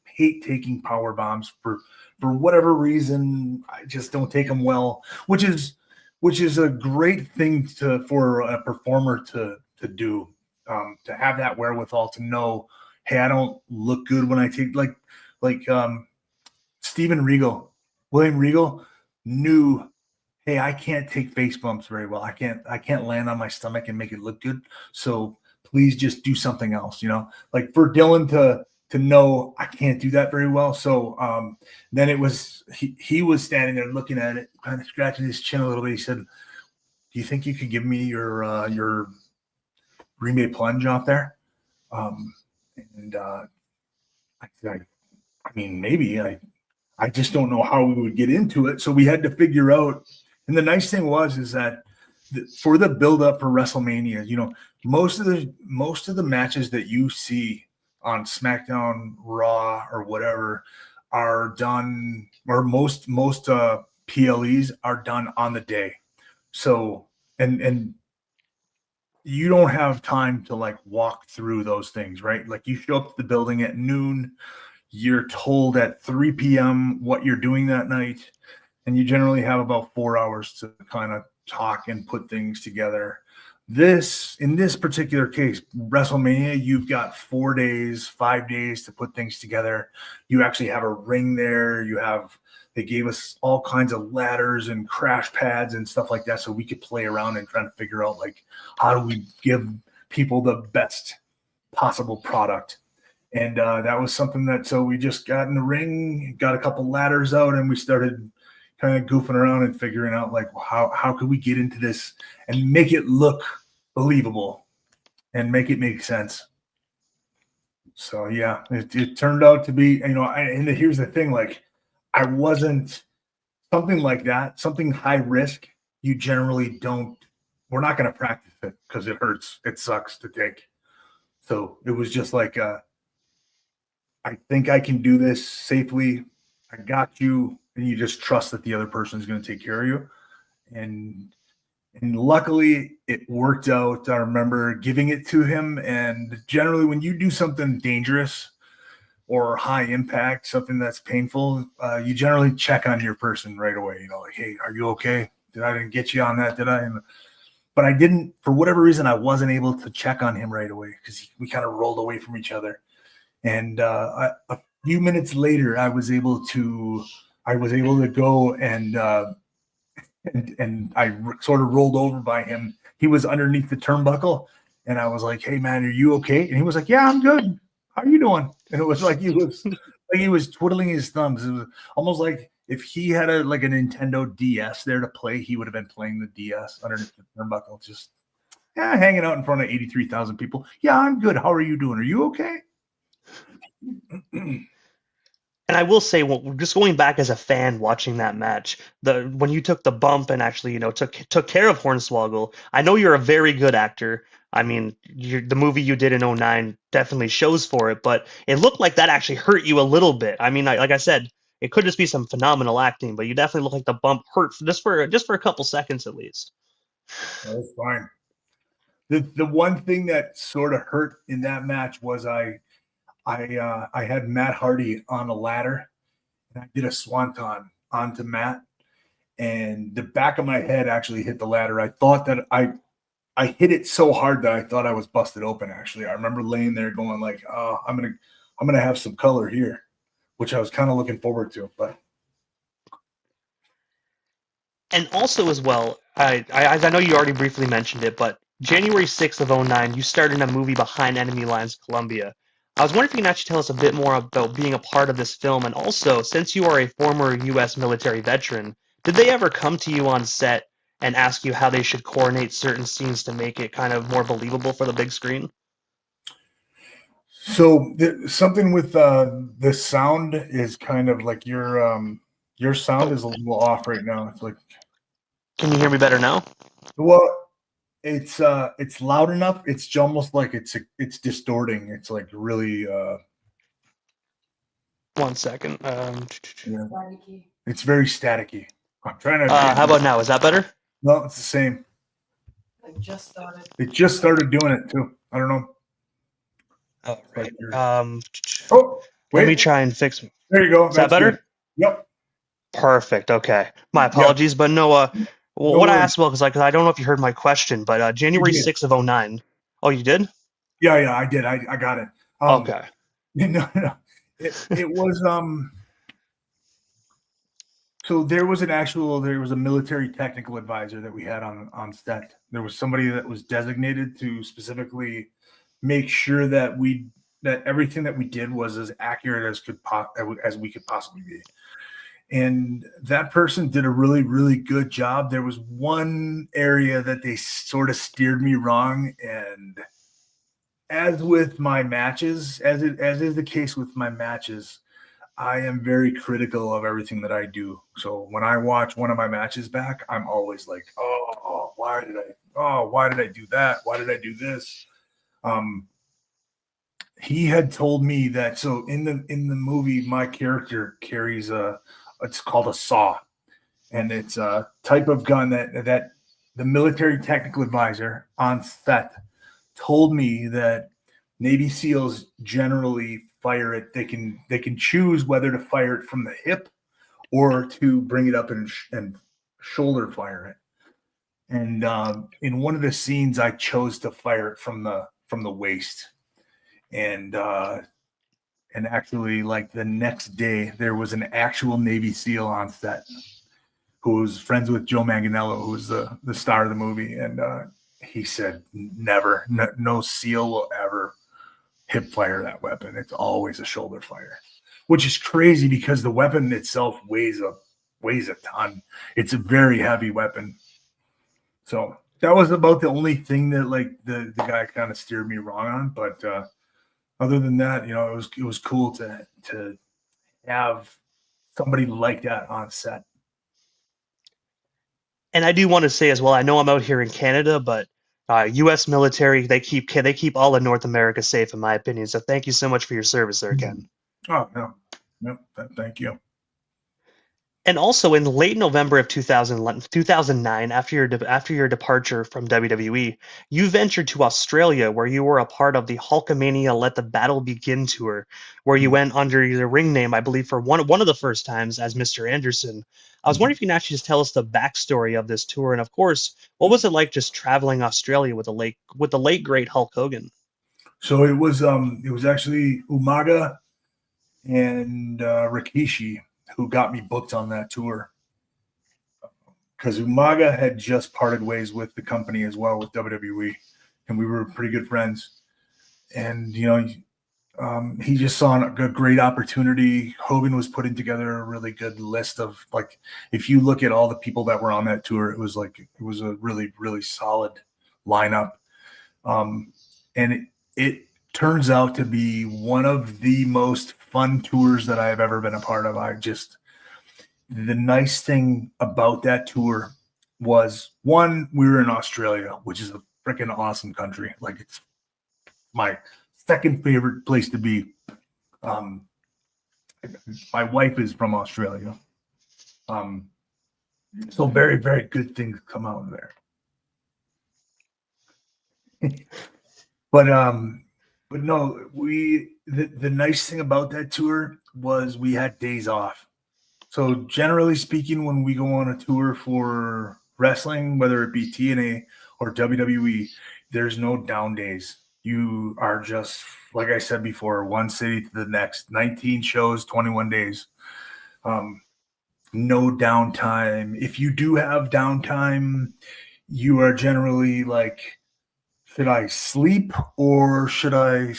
hate taking power bombs for whatever reason. I just don't take them well, which is a great thing for a performer to do, to have that wherewithal to know, hey, I don't look good when I take like Steven Regal, William Regal knew, hey, I can't take face bumps very well. I can't land on my stomach and make it look good. So please just do something else, like for Dylan to know I can't do that very well. So then it was he was standing there looking at it, kind of scratching his chin a little bit. He said, do you think you could give me your Green Bay plunge off there? And I mean, maybe I just don't know how we would get into it. So we had to figure out. And the nice thing is that for the build up for WrestleMania, most of the matches that you see on SmackDown, Raw, or whatever are done, or most PLEs are done on the day. So and you don't have time to like walk through those things, right? Like you show up to the building at noon, you're told at 3 p.m. what you're doing that night, and you generally have about 4 hours to kind of talk and put things together. In this particular case, WrestleMania, you've got 4 days, 5 days to put things together. You actually have a ring there. They gave us all kinds of ladders and crash pads and stuff like that, so we could play around and try to figure out like, how do we give people the best possible product. And that was something that, so we just got in the ring, got a couple ladders out, and we started kind of goofing around and figuring out like, how could we get into this and make it look believable and make it make sense. So yeah, it turned out to be, and here's the thing, like I wasn't something like that, something high risk. You generally don't, we're not going to practice it because it hurts. It sucks to take. So it was just like, I think I can do this safely. I got you. And you just trust that the other person is going to take care of you. And luckily it worked out. I remember giving it to him. And generally when you do something dangerous or high impact, something that's painful, you generally check on your person right away. Like, hey, are you okay? I didn't get you on that, did I? But I didn't, for whatever reason, I wasn't able to check on him right away because we kind of rolled away from each other. And a few minutes later, I was able to go and I sort of rolled over by him. He was underneath the turnbuckle, and I was like, "Hey, man, are you okay?" And he was like, "Yeah, I'm good. How are you doing?" And it was like he was twiddling his thumbs. It was almost like if he had a Nintendo DS there to play, he would have been playing the DS underneath the turnbuckle, just hanging out in front of 83,000 people. Yeah, I'm good. How are you doing? Are you okay? And I will say, just going back as a fan watching that match, when you took the bump and actually, took care of Hornswoggle, I know you're a very good actor. I mean, the movie you did in '09 definitely shows for it, but it looked like that actually hurt you a little bit. I mean, like I said, it could just be some phenomenal acting, but you definitely look like the bump hurt just for a couple seconds at least. That was fine. The one thing that sort of hurt in that match was I had Matt Hardy on a ladder, and I did a swanton onto Matt, and the back of my head actually hit the ladder. I thought that I hit it so hard that I thought I was busted open. Actually, I remember laying there going like, "Oh, I'm gonna have some color here," which I was kind of looking forward to. But and also as well, I know you already briefly mentioned it, but January 6th of '09, you starred in a movie Behind Enemy Lines Colombia. I was wondering if you can actually tell us a bit more about being a part of this film, and also, since you are a former U.S. military veteran, did they ever come to you on set and ask you how they should coordinate certain scenes to make it kind of more believable for the big screen? So something with the sound is kind of like your sound is a little off right now. It's like, Can you hear me better now? well, it's loud enough. It's almost like it's distorting. It's like really 1 second. yeah. It's very staticky. I'm trying to. How about now? Is that better? No, it's the same. It just started. It just started doing it too. I don't know. All right. Oh, wait. Let me try and fix it. There you go. Is that better? Good. Yep. Perfect. Okay. My apologies, but no. What I asked about because I don't know if you heard my question, but January 6th of 2009. Oh, you did? Yeah, I did. I got it. Okay. No. It was So there was a military technical advisor that we had on set. There was somebody that was designated to specifically make sure that everything that we did was as accurate as we could possibly be. And that person did a really, really good job. There was one area that they sort of steered me wrong, and as with my matches, as is the case with my matches, I am very critical of everything that I do. So when I watch one of my matches back, I'm always like, oh, why did I do that? Why did I do this? He had told me that, so in the movie, my character carries it's called a saw, and it's a type of gun that the military technical advisor on set told me that Navy SEALs generally fire it. They can choose whether to fire it from the hip or to bring it up and shoulder fire it. And in one of the scenes, I chose to fire it from the waist. And actually, like the next day, there was an actual Navy SEAL on set who was friends with Joe Manganiello, who was the star of the movie. And he said, never, no SEAL will ever hip fire that weapon. It's always a shoulder fire, which is crazy because the weapon itself weighs a ton. It's a very heavy weapon. So that was about the only thing that like the guy kind of steered me wrong on. But other than that, it was cool to have somebody like that on set. And I do want to say as well, I know I'm out here in Canada, but U.S. military, they keep all of North America safe, in my opinion. So thank you so much for your service there, Ken. Oh, no, thank you. And also in late November of 2009, after your departure from WWE, you ventured to Australia, where you were a part of the Hulkamania Let the Battle Begin tour, where you went under your ring name, I believe, for one of the first times as Mr. Anderson. I was wondering if you can actually just tell us the backstory of this tour, and of course, what was it like just traveling Australia with the late great Hulk Hogan? So it was actually Umaga and Rikishi who got me booked on that tour, because Umaga had just parted ways with the company as well, with WWE, and we were pretty good friends. And he just saw a great opportunity. Hogan was putting together a really good list of, like, if you look at all the people that were on that tour, it was a really, really solid lineup. And it turns out to be one of the most fun tours that I have ever been a part of. The nice thing about that tour was, one, we were in Australia, which is a freaking awesome country. Like, it's my second favorite place to be. My wife is from Australia. So very, very good things come out of there. But no, the nice thing about that tour was we had days off. So generally speaking, when we go on a tour for wrestling, whether it be TNA or WWE, there's no down days. You are just, like I said before, one city to the next, 19 shows, 21 days. No downtime. If you do have downtime, you are generally like, should I sleep or should I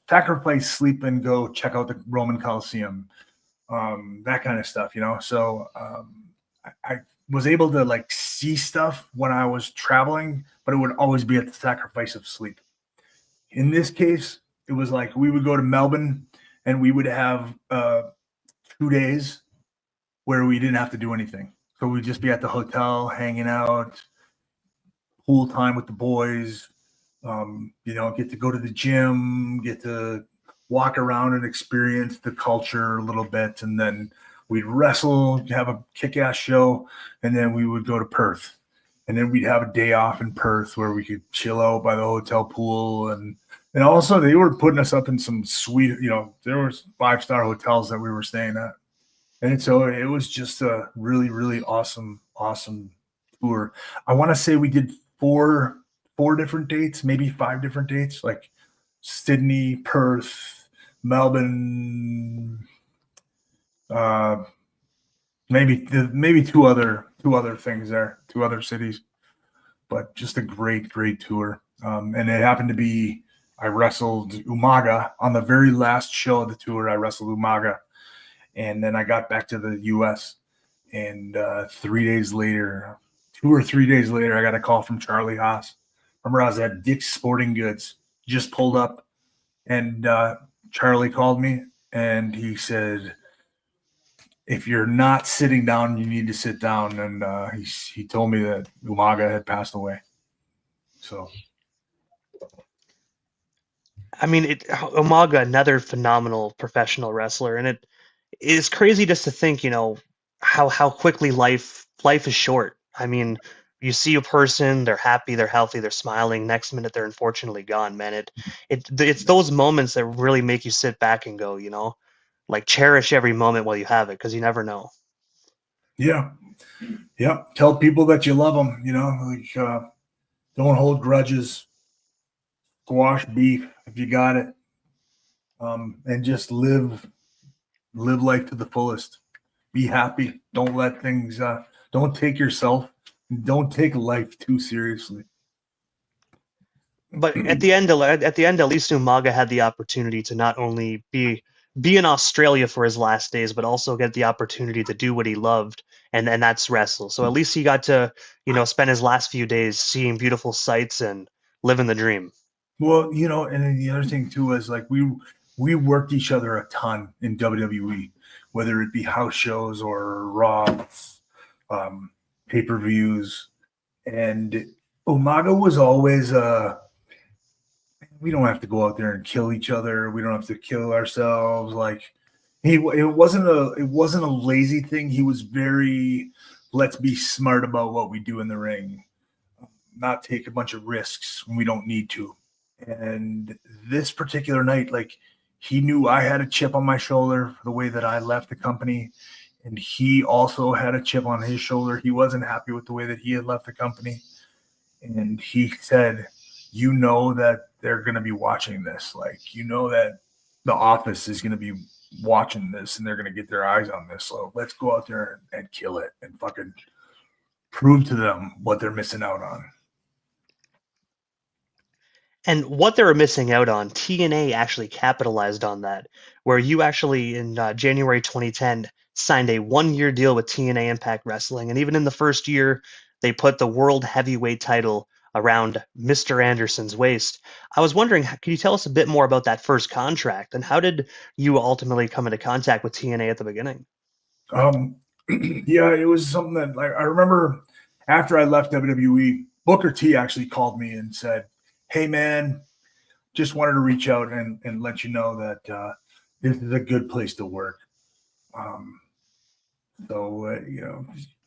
sacrifice sleep and go check out the Roman Coliseum? That kind of stuff, So I was able to like see stuff when I was traveling, but it would always be at the sacrifice of sleep. In this case, it was like we would go to Melbourne and we would have 2 days where we didn't have to do anything. So we'd just be at the hotel, hanging out, pool time with the boys, get to go to the gym, get to walk around and experience the culture a little bit. And then we'd wrestle, have a kick-ass show, and then we would go to Perth. And then we'd have a day off in Perth where we could chill out by the hotel pool. And also they were putting us up in some sweet, there was 5-star hotels that we were staying at. And so it was just a really, really awesome tour. I want to say we did four different dates, maybe 5 different dates, like Sydney, Perth, Melbourne, maybe two other things there, 2 other cities, but just a great tour. And it happened to be I wrestled Umaga on the very last show of the tour. I wrestled Umaga, and then I got back to the U.S. and 3 days later, 2 or 3 days later, I got a call from Charlie Haas. Remember, I was at Dick's Sporting Goods, just pulled up, and Charlie called me, and he said, if you're not sitting down, you need to sit down. And he told me that Umaga had passed away. So, I mean, Umaga, another phenomenal professional wrestler, and it is crazy just to think, how quickly life is short. I mean, you see a person, they're happy, they're healthy, they're smiling. Next minute, they're unfortunately gone, man. It's those moments that really make you sit back and go, like cherish every moment while you have it, because you never know. Yeah. Tell people that you love them, don't hold grudges, squash beef if you got it, and just live life to the fullest. Be happy. Don't let things, don't take don't take life too seriously. But at the end, at least Umaga had the opportunity to not only be in Australia for his last days, but also get the opportunity to do what he loved, and that's wrestle. So at least he got to, spend his last few days seeing beautiful sights and living the dream. Well, and then the other thing too is like we worked each other a ton in WWE, whether it be house shows or Raws, pay-per-views, and Umaga was always we don't have to go out there and kill each other. We don't have to kill ourselves. Like it wasn't a lazy thing. He was very, let's be smart about what we do in the ring, not take a bunch of risks when we don't need to. And this particular night, like he knew I had a chip on my shoulder for the way that I left the company. And he also had a chip on his shoulder. He wasn't happy with the way that he had left the company. And he said, that they're going to be watching this. Like, that the office is going to be watching this and they're going to get their eyes on this. So let's go out there and kill it and fucking prove to them what they're missing out on. And what they were missing out on, TNA actually capitalized on that, where you actually in January 2010 signed a 1-year deal with TNA Impact Wrestling. And even in the first year, they put the World Heavyweight title around Mr. Anderson's waist. I was wondering, can you tell us a bit more about that first contract, and how did you ultimately come into contact with TNA at the beginning? Yeah, it was something that I remember after I left WWE, Booker T actually called me and said, hey man, just wanted to reach out and let you know that this is a good place to work.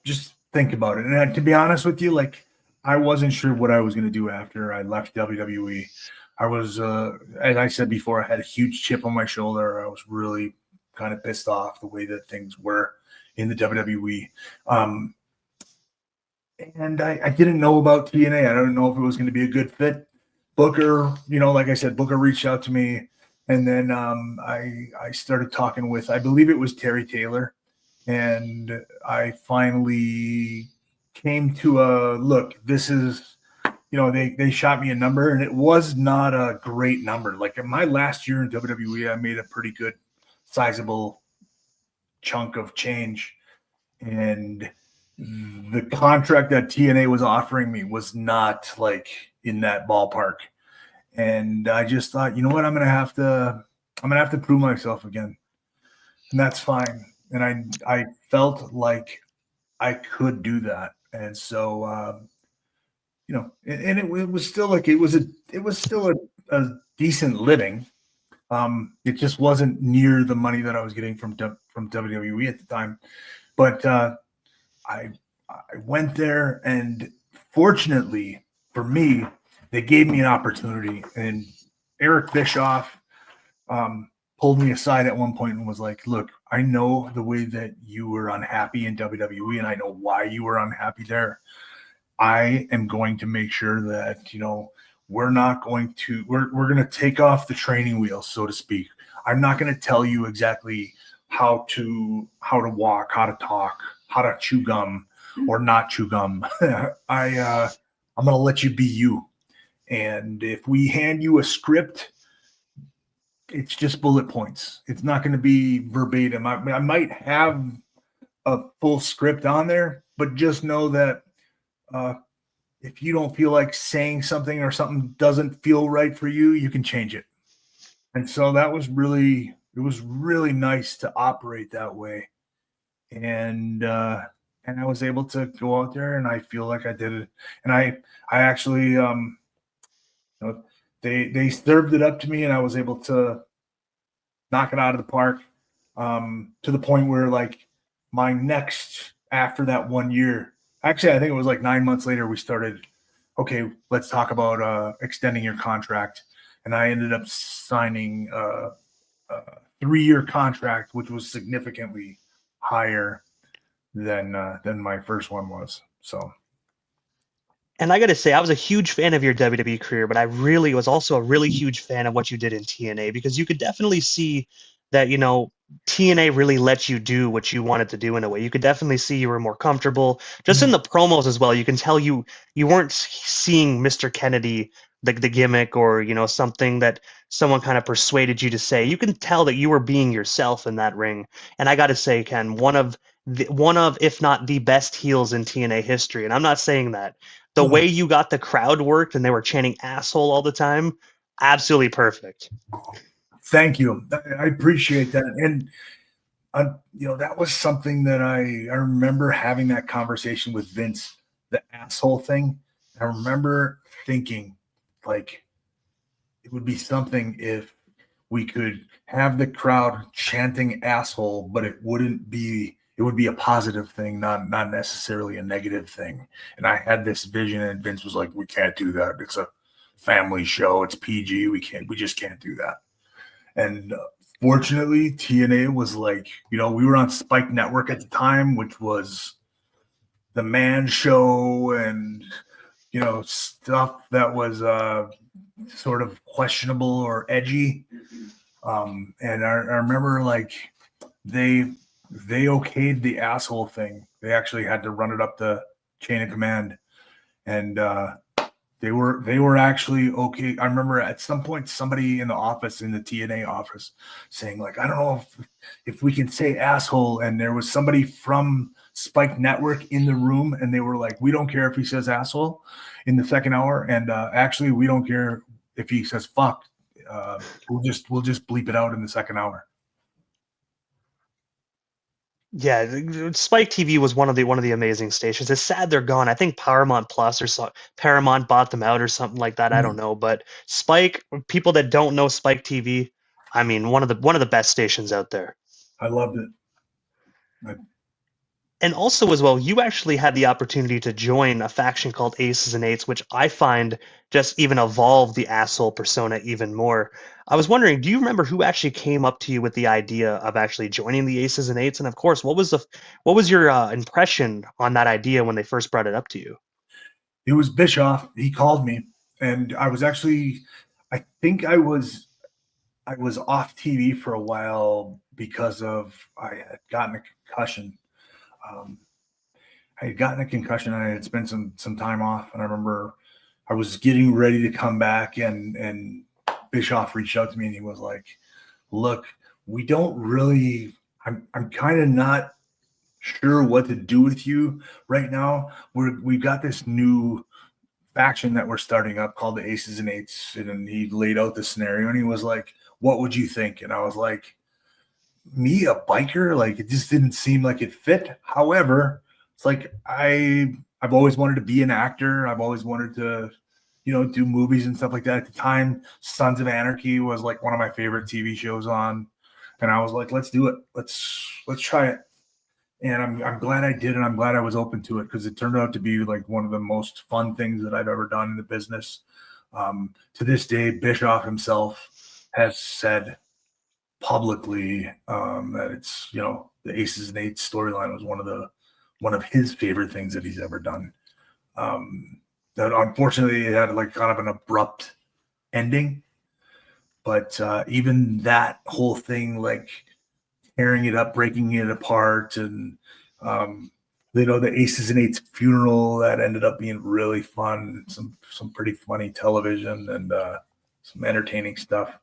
Just think about it. And to be honest with you, like, I wasn't sure what I was going to do after I left WWE. I was, as I said before, I had a huge chip on my shoulder. I was really kind of pissed off the way that things were in the WWE. And I didn't know about TNA. I don't know if it was going to be a good fit. Booker, like I said, Booker reached out to me. And then I started talking with, I believe it was Terry Taylor. And I finally came to a look. This is, they shot me a number, and it was not a great number. Like in my last year in WWE, I made a pretty good, sizable chunk of change. And the contract that TNA was offering me was not like in that ballpark. And I just thought, you know what, I'm gonna have to prove myself again, and that's fine. And I felt like I could do that, and so and it was still like it was still a decent living. It just wasn't near the money that I was getting from WWE at the time, but I went there, and fortunately for me, they gave me an opportunity. And Eric Bischoff pulled me aside at one point and was like, "Look, I know the way that you were unhappy in WWE, and I know why you were unhappy there. I am going to make sure that we're going to take off the training wheels, so to speak. I'm not going to tell you exactly how to walk, how to talk, how to chew gum or not chew gum. I'm going to let you be you. And if we hand you a script, it's just bullet points. It's not going to be verbatim. I might have a full script on there, but just know that if you don't feel like saying something or something doesn't feel right for you, you can change it." And so it was really nice to operate that way. And I was able to go out there, and I feel like I did it. And I actually, they served it up to me, and I was able to knock it out of the park, to the point where, like, my next, after that 1 year, actually, I think it was like 9 months later, we started, okay, let's talk about extending your contract. And I ended up signing a 3-year contract, which was significantly higher than my first one was. So. And I got to say, I was a huge fan of your WWE career, but I really was also a really huge fan of what you did in TNA, because you could definitely see that, TNA really let you do what you wanted to do in a way. You could definitely see you were more comfortable. Just in the promos as well, you can tell you weren't seeing Mr. Kennedy, the gimmick, or, something that someone kind of persuaded you to say. You can tell that you were being yourself in that ring. And I got to say, Ken, one of, if not the best heels in TNA history. And I'm not saying that. The way you got the crowd worked and they were chanting "asshole" all the time, absolutely perfect. Thank you. I appreciate that. And that was something that I remember having that conversation with Vince, the asshole thing. I remember thinking, like, it would be something if we could have the crowd chanting "asshole," but it would be a positive thing, not necessarily a negative thing. And I had this vision, and Vince was like, "We can't do that. It's a family show. It's PG. We just can't do that." And fortunately, TNA was like, we were on Spike Network at the time, which was the man show, and stuff that was sort of questionable or edgy. And I remember, like, they okayed the asshole thing. They actually had to run it up the chain of command, and they were actually okay. I remember at some point somebody in the TNA office saying, like, "I don't know if we can say asshole," and there was somebody from Spike Network in the room, and they were like, "We don't care if he says asshole in the second hour, and actually we don't care if he says fuck. We'll just bleep it out in the second hour." Yeah, Spike TV was one of the amazing stations. It's sad they're gone. I think Paramount Plus or Paramount bought them out or something like that. I don't know, but Spike, people that don't know Spike TV, I mean, one of the best stations out there. I loved it. And also, as well, you actually had the opportunity to join a faction called Aces and Eights, which I find just even evolved the asshole persona even more. I was wondering, do you remember who actually came up to you with the idea of actually joining the Aces and Eights? And of course, what was your impression on that idea when they first brought it up to you? It was Bischoff. He called me, and I think I was off TV for a while because I had gotten a concussion. I had gotten a concussion, and I had spent some time off. And I remember I was getting ready to come back, and Bischoff reached out to me, and he was like, "Look, we don't really. I'm kind of not sure what to do with you right now. We've got this new faction that we're starting up called the Aces and Eights, and he laid out the scenario, and he was like, "What would you think?" And I was like, "Me, a biker? Like, it just didn't seem like it fit." However, it's like I've always wanted to be an actor. I've always wanted to, do movies and stuff like that. At the time, Sons of Anarchy was like one of my favorite TV shows on, and I was like, "Let's do it. Let's try it." And I'm glad I did, and I'm glad I was open to it, because it turned out to be like one of the most fun things that I've ever done in the business. To this day, Bischoff himself has said publicly that it's, the Aces and Eights storyline was one of his favorite things that he's ever done. That unfortunately it had like kind of an abrupt ending, but even that whole thing, like tearing it up, breaking it apart, and the Aces and Eights funeral, that ended up being really fun. Some pretty funny television, and some entertaining stuff.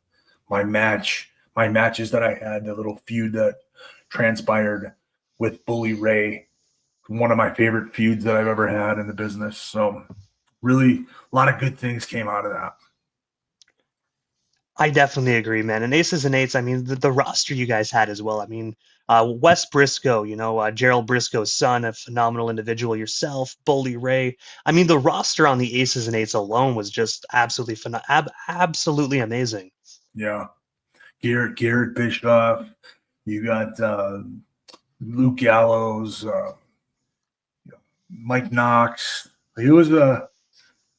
My matches that I had, the little feud that transpired with Bully Ray, one of my favorite feuds that I've ever had in the business. So really a lot of good things came out of that. I definitely agree, man. And Aces and Eights, I mean, the roster you guys had as well. I mean, Wes Briscoe, Gerald Briscoe's son, a phenomenal individual yourself, Bully Ray. I mean, the roster on the Aces and Eights alone was just absolutely absolutely amazing. Yeah. Garrett Bischoff, you got Luke Gallows, Mike Knox. It was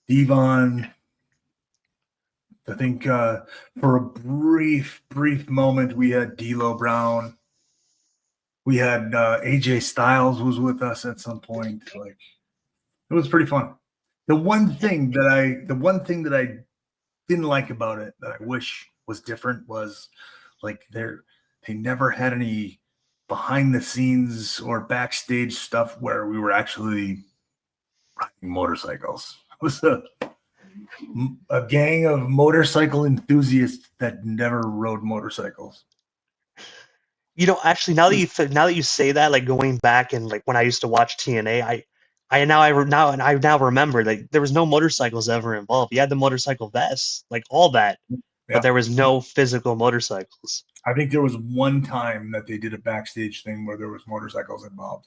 Devon. I think for a brief moment we had D'Lo Brown. We had AJ Styles was with us at some point. Like, it was pretty fun. The one thing that I didn't like about it, that I wish was different, was like they never had any behind the scenes or backstage stuff where we were actually riding motorcycles. It was a gang of motorcycle enthusiasts that never rode motorcycles. Actually, now that you say that, like going back and like when I used to watch TNA, I now remember that there was no motorcycles ever involved. You had the motorcycle vests, like all that, but there was no physical motorcycles. I think there was one time that they did a backstage thing where there was motorcycles involved.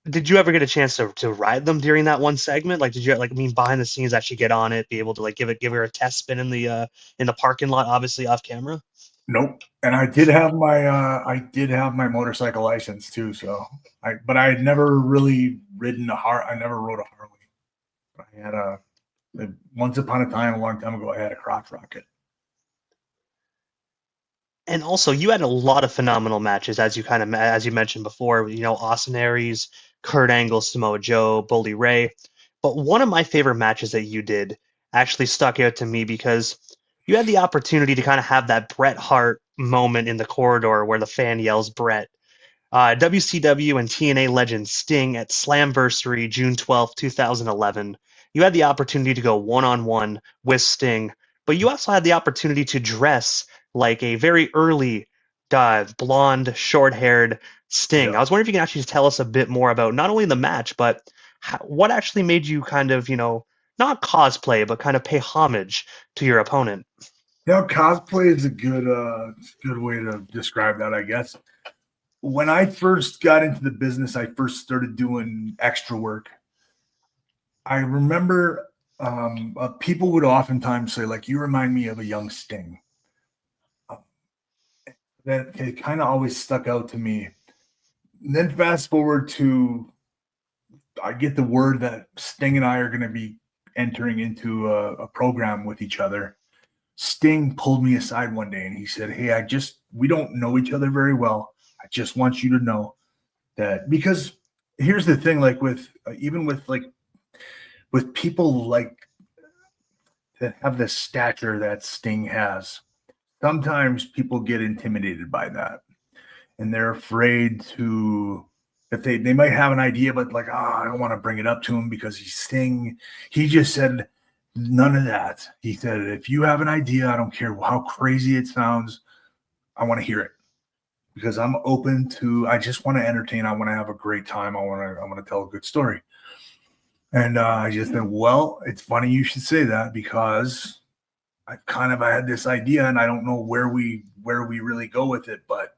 Did you ever get a chance to ride them during that one segment? Like, did you behind the scenes actually get on it, be able to like give her a test spin in the parking lot, obviously off camera? Nope. And I did have my motorcycle license too. So but I had never really ridden I never rode a Harley. I had once upon a time, a long time ago, I had a crotch rocket. And also, you had a lot of phenomenal matches, as you mentioned before. Austin Aries, Kurt Angle, Samoa Joe, Bully Ray. But one of my favorite matches that you did actually stuck out to me because you had the opportunity to kind of have that Bret Hart moment in the corridor where the fan yells Bret. WCW and TNA legend Sting at Slamversary, June 12th, 2011. You had the opportunity to go one-on-one with Sting, but you also had the opportunity to dress like a very early blonde, short-haired Sting. Yeah. I was wondering if you can actually tell us a bit more about not only the match, but what actually made you kind of, not cosplay, but kind of pay homage to your opponent. Cosplay is a good way to describe that, I guess. When I first got into the business, I first started doing extra work. I remember people would oftentimes say, like, "You remind me of a young Sting." That it kind of always stuck out to me. And then fast forward to, I get the word that Sting and I are going to be entering into a program with each other. Sting pulled me aside one day and he said, "Hey, we don't know each other very well. I just want you to know that," because here's the thing, like with people like that have the stature that Sting has, sometimes people get intimidated by that. And they're afraid that they might have an idea, but like, I don't want to bring it up to him because he's Sting. He just said, none of that. He said, "If you have an idea, I don't care how crazy it sounds, I want to hear it, because I'm open to, I just want to entertain. I want to have a great time. I want to tell a good story." And I just said, well, it's funny you should say that because I had this idea and I don't know where we really go with it. But,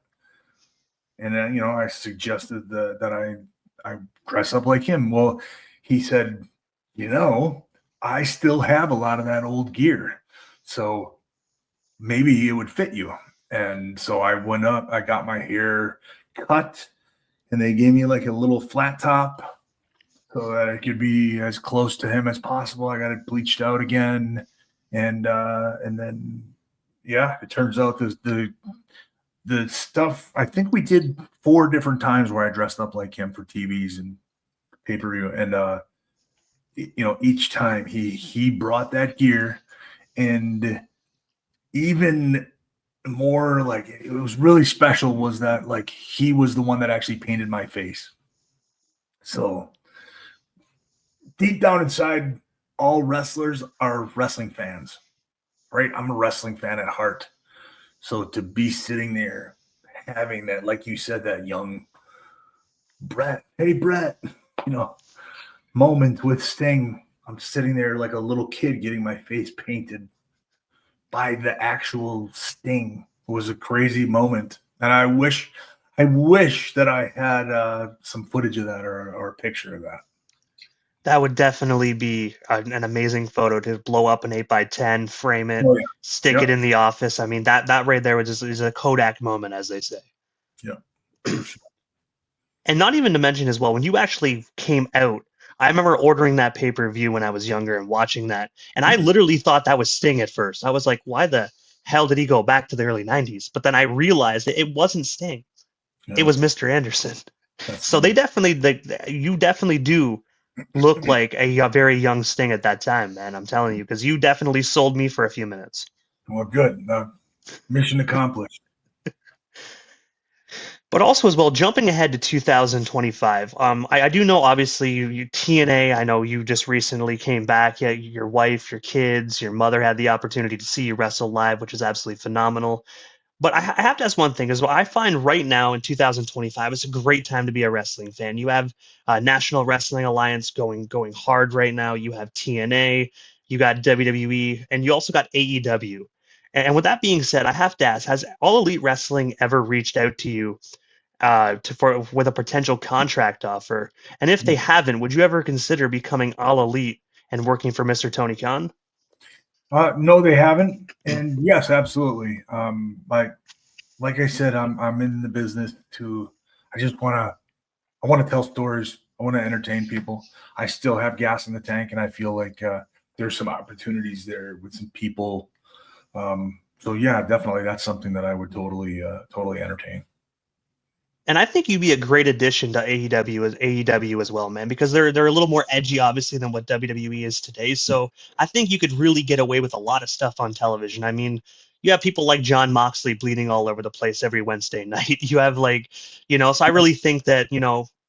and then, you know, I suggested that I dress up like him. Well, he said, you know, I still have a lot of that old gear. So maybe it would fit you. And so I went up, I got my hair cut, and they gave me like a little flat top so that I could be as close to him as possible. I got it bleached out again. And then, yeah, it turns out the stuff, I think we did 4 different times where I dressed up like him for TVs and pay-per-view. And, you know, each time he brought that gear, and even more like it was really special was that like he was the one that actually painted my face. So deep down inside, all wrestlers are wrestling fans, right? I'm a wrestling fan at heart. So to be sitting there having that, like you said, that young Brett, hey Brett, you know, moment with Sting, I'm sitting there like a little kid getting my face painted by the actual Sting. It was a crazy moment. And I wish that I had some footage of that or a picture of that. That would definitely be an amazing photo to blow up an 8x10, frame it, Oh, yeah. stick it in the office. I mean, that right there is a Kodak moment, as they say. Yeah. For sure. And not even to mention as well, when you actually came out, I remember ordering that pay-per-view when I was younger and watching that. And I literally thought that was Sting at first. I was like, why the hell did he go back to the early 90s? But then I realized that it wasn't Sting. Yeah. It was Mr. Anderson. That's So funny. you definitely do look like a very young Sting at that time, man. I'm telling you, because you definitely sold me for a few minutes. Well, good. Mission accomplished. But also as well, jumping ahead to 2025, I do know obviously you TNA. I know you just recently came back. Yeah, your wife, your kids, your mother had the opportunity to see you wrestle live, which is absolutely phenomenal. But I have to ask one thing as well. I find right now in 2025, it's a great time to be a wrestling fan. You have National Wrestling Alliance going hard right now. You have TNA, you got WWE, and you also got AEW. And with that being said, I have to ask: has All Elite Wrestling ever reached out to you with a potential contract offer? And if they haven't, would you ever consider becoming All Elite and working for Mr. Tony Khan? No, they haven't. And yes, absolutely. Like I said, I'm in the business I want to tell stories. I want to entertain people. I still have gas in the tank, and I feel like there's some opportunities there with some people. So yeah, definitely, that's something that I would totally entertain. And I think you'd be a great addition to AEW as well, man, because they're a little more edgy, obviously, than what WWE is today. So I think you could really get away with a lot of stuff on television. I mean, you have people like John Moxley bleeding all over the place every Wednesday night. You have so I really think that,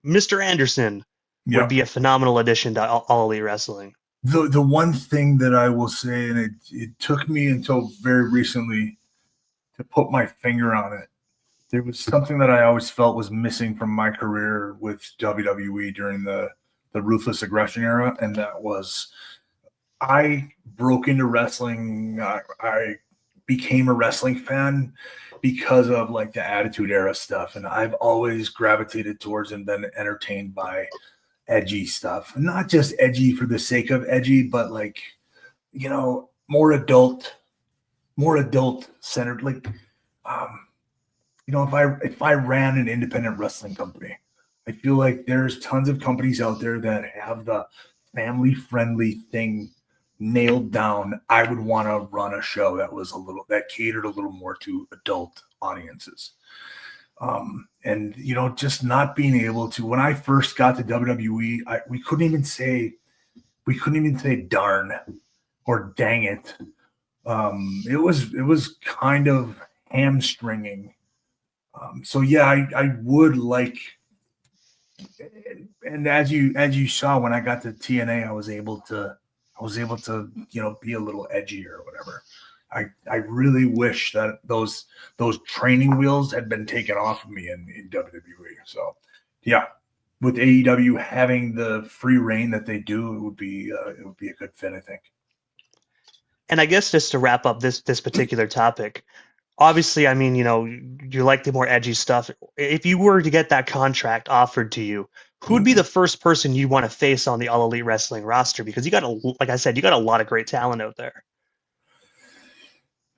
Mr. Anderson would Yeah. be a phenomenal addition to All Elite Wrestling. The one thing that I will say, and it took me until very recently to put my finger on it, there was something that I always felt was missing from my career with WWE during the Ruthless Aggression era, and that was I broke into wrestling. I became a wrestling fan because of like the Attitude Era stuff, and I've always gravitated towards and been entertained by edgy stuff. Not just edgy for the sake of edgy, but like, more adult centered. Like, if I ran an independent wrestling company, I feel like there's tons of companies out there that have the family friendly thing nailed down. I would want to run a show that catered a little more to adult audiences. And just not being able to, when I first got to WWE, we couldn't even say darn or dang it. It was kind of hamstringing. So yeah, I would like, and as you saw when I got to TNA, I was able to be a little edgier or whatever. I really wish that those training wheels had been taken off of me in WWE. So yeah, with AEW having the free reign that they do, it would be a good fit, I think. And I guess just to wrap up this particular topic, obviously, I mean, you like the more edgy stuff. If you were to get that contract offered to you, who would be the first person you want to face on the All Elite Wrestling roster? Because like I said, you got a lot of great talent out there.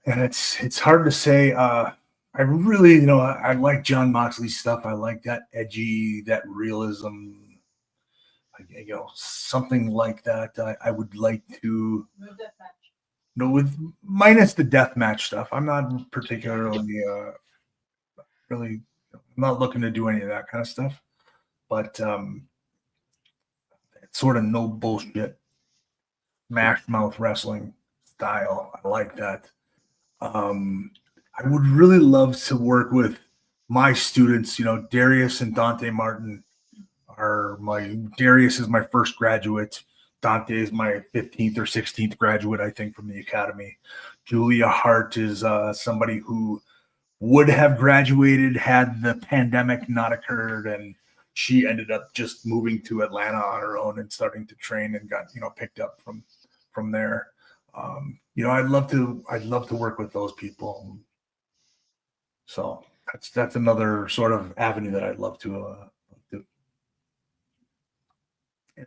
And it's hard to say. I really, I like John Moxley's stuff. I like that edgy, that realism, something like that. I would like to. No, with minus the death match stuff. I'm not particularly really. I'm not looking to do any of that kind of stuff. But it's sort of no bullshit, smash mouth wrestling style. I like that. I would really love to work with my students. Darius and Dante Martin Darius is my first graduate. Dante is my 15th or 16th graduate, I think, from the academy. Julia Hart is somebody who would have graduated had the pandemic not occurred, and she ended up just moving to Atlanta on her own and starting to train and got picked up from there. I'd love to work with those people. So that's another sort of avenue that I'd love to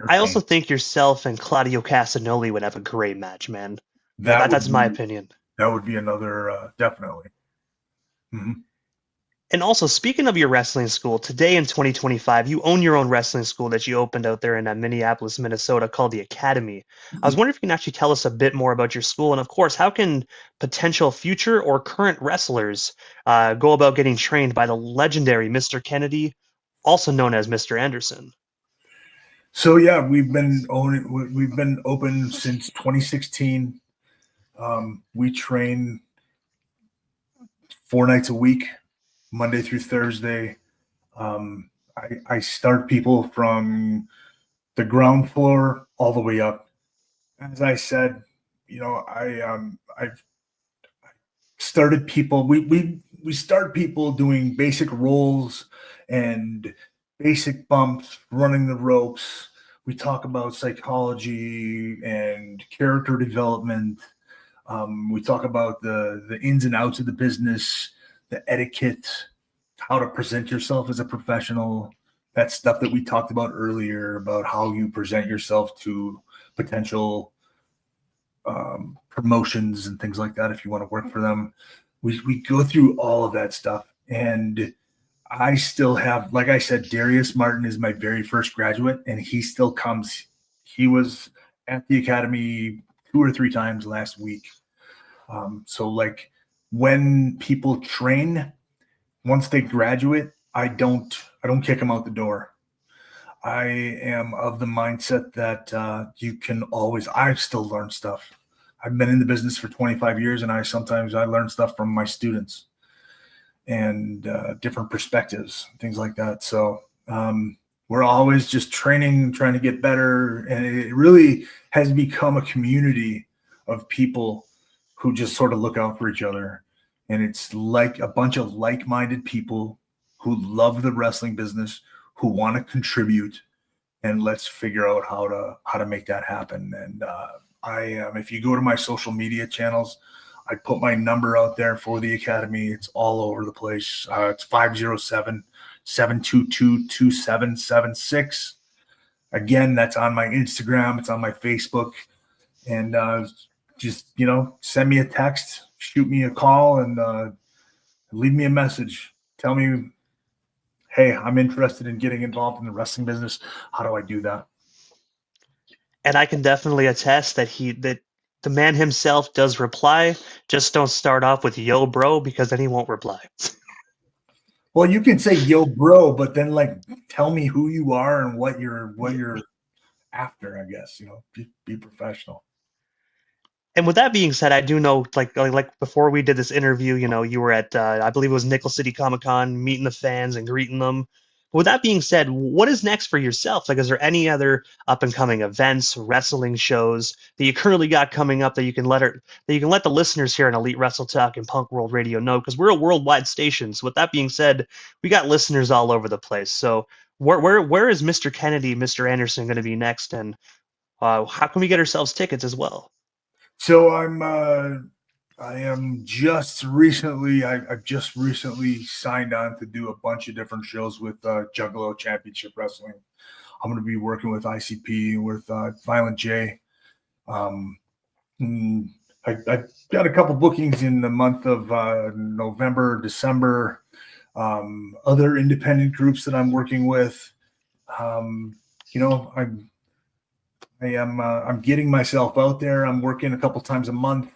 I also think yourself and Claudio Castagnoli would have a great match, man. That's my opinion. That would be another, definitely. Mm-hmm. And also, speaking of your wrestling school, today in 2025, you own your own wrestling school that you opened out there in Minneapolis, Minnesota, called the Academy. I was wondering if you can actually tell us a bit more about your school, and of course, how can potential future or current wrestlers go about getting trained by the legendary Mr. Kennedy, also known as Mr. Anderson? So yeah, we've been open since 2016. We train 4 nights a week, Monday through Thursday. I start people from the ground floor all the way up. As I said, I've started people. We start people doing basic rolls and basic bumps, running the ropes. We talk about psychology and character development. We talk about the ins and outs of the business, the etiquette, how to present yourself as a professional. That stuff that we talked about earlier about how you present yourself to potential promotions and things like that if you want to work for them. We go through all of that stuff. And I still have, like I said, Darius Martin is my very first graduate, and he still comes. He was at the academy 2 or 3 times last week. So like when people train, once they graduate, I don't kick them out the door. I am of the mindset that you can always, I still learn stuff. I've been in the business for 25 years, and sometimes I learn stuff from my students and different perspectives, things like that. So we're always just training, trying to get better. And it really has become a community of people who just sort of look out for each other. And it's like a bunch of like-minded people who love the wrestling business, who want to contribute, and let's figure out how to make that happen. And if you go to my social media channels, I put my number out there for the academy. It's all over the place. It's 507-722-2776. Again, that's on my Instagram. It's on my Facebook. And just, send me a text, shoot me a call, and leave me a message. Tell me, hey, I'm interested in getting involved in the wrestling business. How do I do that? And I can definitely attest that the man himself does reply. Just don't start off with "yo, bro," because then he won't reply. Well, you can say "yo, bro," but then tell me who you are and what you're after. I guess be professional. And with that being said, I do know, like before we did this interview, you were at I believe it was Nickel City Comic-Con, meeting the fans and greeting them. With that being said, what is next for yourself? Like, is there any other up and coming events, wrestling shows that you currently got coming up that you can let the listeners here on Elite Wrestle Talk and Punk World Radio know? Because we're a worldwide station. So with that being said, we got listeners all over the place. So Where is Mr. Kennedy, Mr. Anderson going to be next, and how can we get ourselves tickets as well? So I am just recently, I've just recently signed on to do a bunch of different shows with Juggalo Championship Wrestling. I'm going to be working with ICP, with Violent J. I've got a couple bookings in the month of November, December. Other independent groups that I'm working with. I'm getting myself out there. I'm working a couple times a month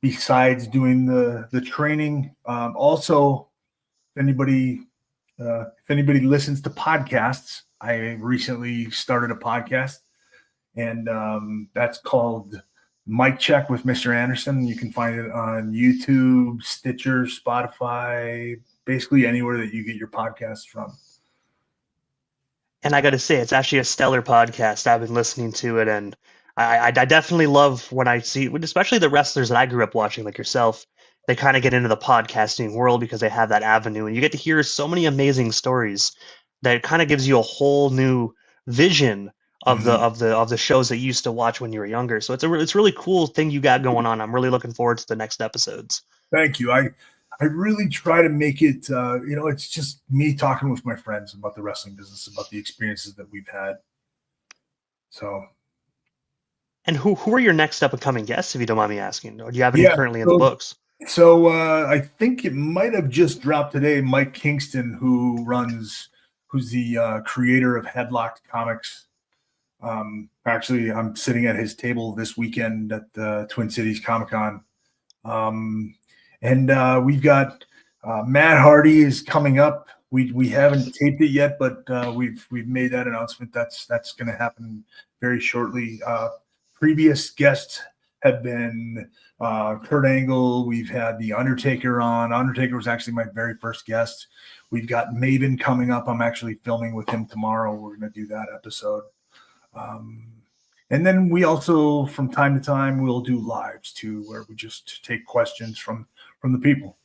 besides doing the training. Also, if anybody listens to podcasts, I recently started a podcast, and that's called Mic Check with Mr. Anderson. You can find it on YouTube, Stitcher, Spotify, basically anywhere that you get your podcasts from. And I got to say, it's actually a stellar podcast. I've been listening to it, and I definitely love when I see, especially the wrestlers that I grew up watching, like yourself. They kind of get into the podcasting world because they have that avenue, and you get to hear so many amazing stories that kind of gives you a whole new vision of the shows that you used to watch when you were younger. So it's it's really cool thing you got going on. I'm really looking forward to the next episodes. Thank you. I really try to make it, it's just me talking with my friends about the wrestling business, about the experiences that we've had. So. And who are your next up and coming guests, if you don't mind me asking? Or do you have any currently in the books? So I think it might have just dropped today. Mike Kingston, who's the creator of Headlocked Comics. Actually, I'm sitting at his table this weekend at the Twin Cities Comic-Con. And we've got Matt Hardy is coming up. We haven't taped it yet, but we've made that announcement. That's going to happen very shortly. Previous guests have been Kurt Angle. We've had The Undertaker on. Undertaker was actually my very first guest. We've got Maven coming up. I'm actually filming with him tomorrow. We're going to do that episode. And then we also, from time to time, we'll do lives too, where we just take questions from the people.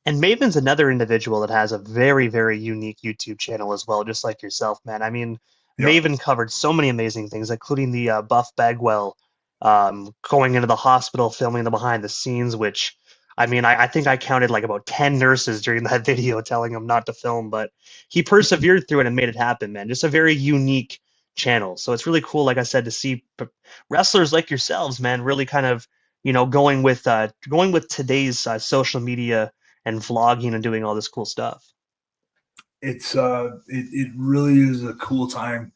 And Maven's another individual that has a very, very unique YouTube channel as well, just like yourself, man. I mean, yep. Maven covered so many amazing things, including the Buff Bagwell going into the hospital, filming the behind the scenes, which, I mean, I think I counted like about 10 nurses during that video telling him not to film, but he persevered through it and made it happen, man. Just a very unique channel. So it's really cool, like I said, to see wrestlers like yourselves, man, really kind of, going with today's social media and vlogging and doing all this cool stuff. It's it really is a cool time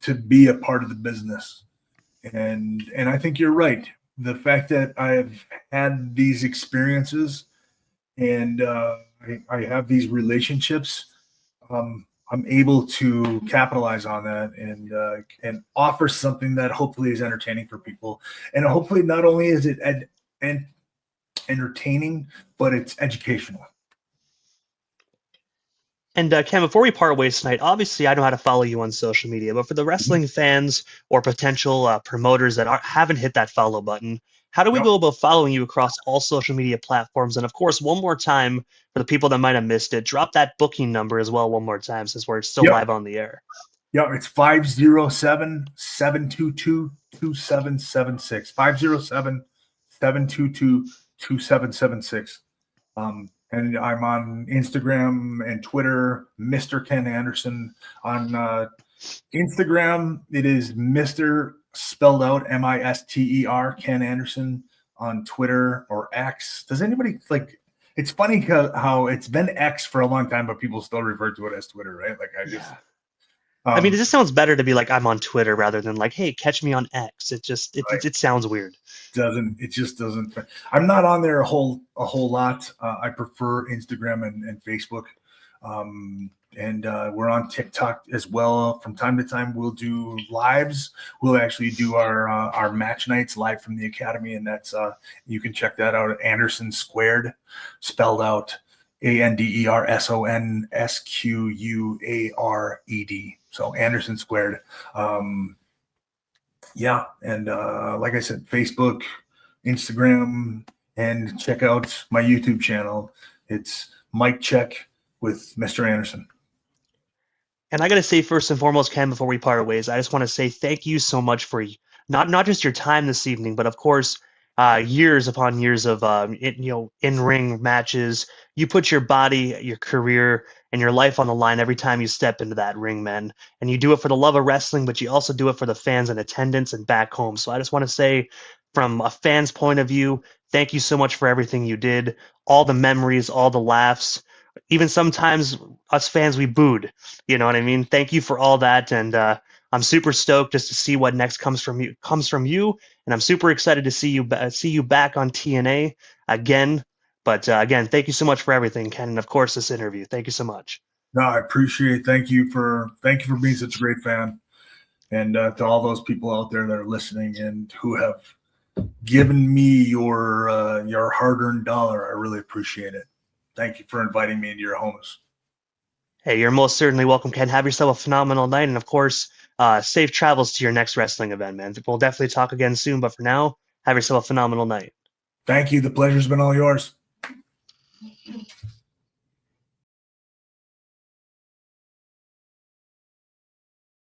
to be a part of the business. And I think you're right. The fact that I've had these experiences and I have these relationships, I'm able to capitalize on that and offer something that hopefully is entertaining for people. And hopefully not only is it entertaining, but it's educational. And Ken, before we part ways tonight, obviously I know how to follow you on social media, but for the wrestling fans or potential promoters that haven't hit that follow button, how do we go about following you across all social media platforms? And of course, one more time, for the people that might have missed it, drop that booking number as well one more time, since we're still live on the air. Yeah, it's 507-722-2776. 507-722-2776. And I'm on Instagram and Twitter, Mr. Ken Anderson. On Instagram, it is Mr. spelled out Mister Ken Anderson. On Twitter or X. Does anybody it's funny how it's been X for a long time, but people still refer to it as Twitter, right? Like I mean, it just sounds better to be like I'm on Twitter rather than like, hey, catch me on X. It sounds weird. It just doesn't. I'm not on there a whole lot. I prefer Instagram and Facebook, and we're on TikTok as well. From time to time, we'll do lives. We'll actually do our match nights live from the academy, and that's you can check that out at Anderson Squared, spelled out ANDERSONSQUARED. So Anderson Squared. Yeah. And like I said, Facebook, Instagram, and check out my YouTube channel. It's Mic Check with Mr. Anderson. And I got to say, first and foremost, Ken, before we part ways, I just want to say thank you so much for not just your time this evening, but of course, years upon years of in ring matches. You put your body, your career, and your life on the line every time you step into that ring, man. And you do it for the love of wrestling, but you also do it for the fans in attendance and back home. So I just want to say, from a fan's point of view, thank you so much for everything you did, all the memories, all the laughs. Even sometimes us fans, we booed. You know what I mean? Thank you for all that, and I'm super stoked just to see what next comes from you, and I'm super excited to see you back on TNA again. But again, thank you so much for everything, Ken, and of course this interview. Thank you so much. No, I appreciate. Thank you for being such a great fan, and to all those people out there that are listening and who have given me your hard-earned dollar. I really appreciate it. Thank you for inviting me into your homes. Hey, you're most certainly welcome, Ken. Have yourself a phenomenal night, and of course, safe travels to your next wrestling event, man. We'll definitely talk again soon, but for now, have yourself a phenomenal night. Thank you. The pleasure's been all yours.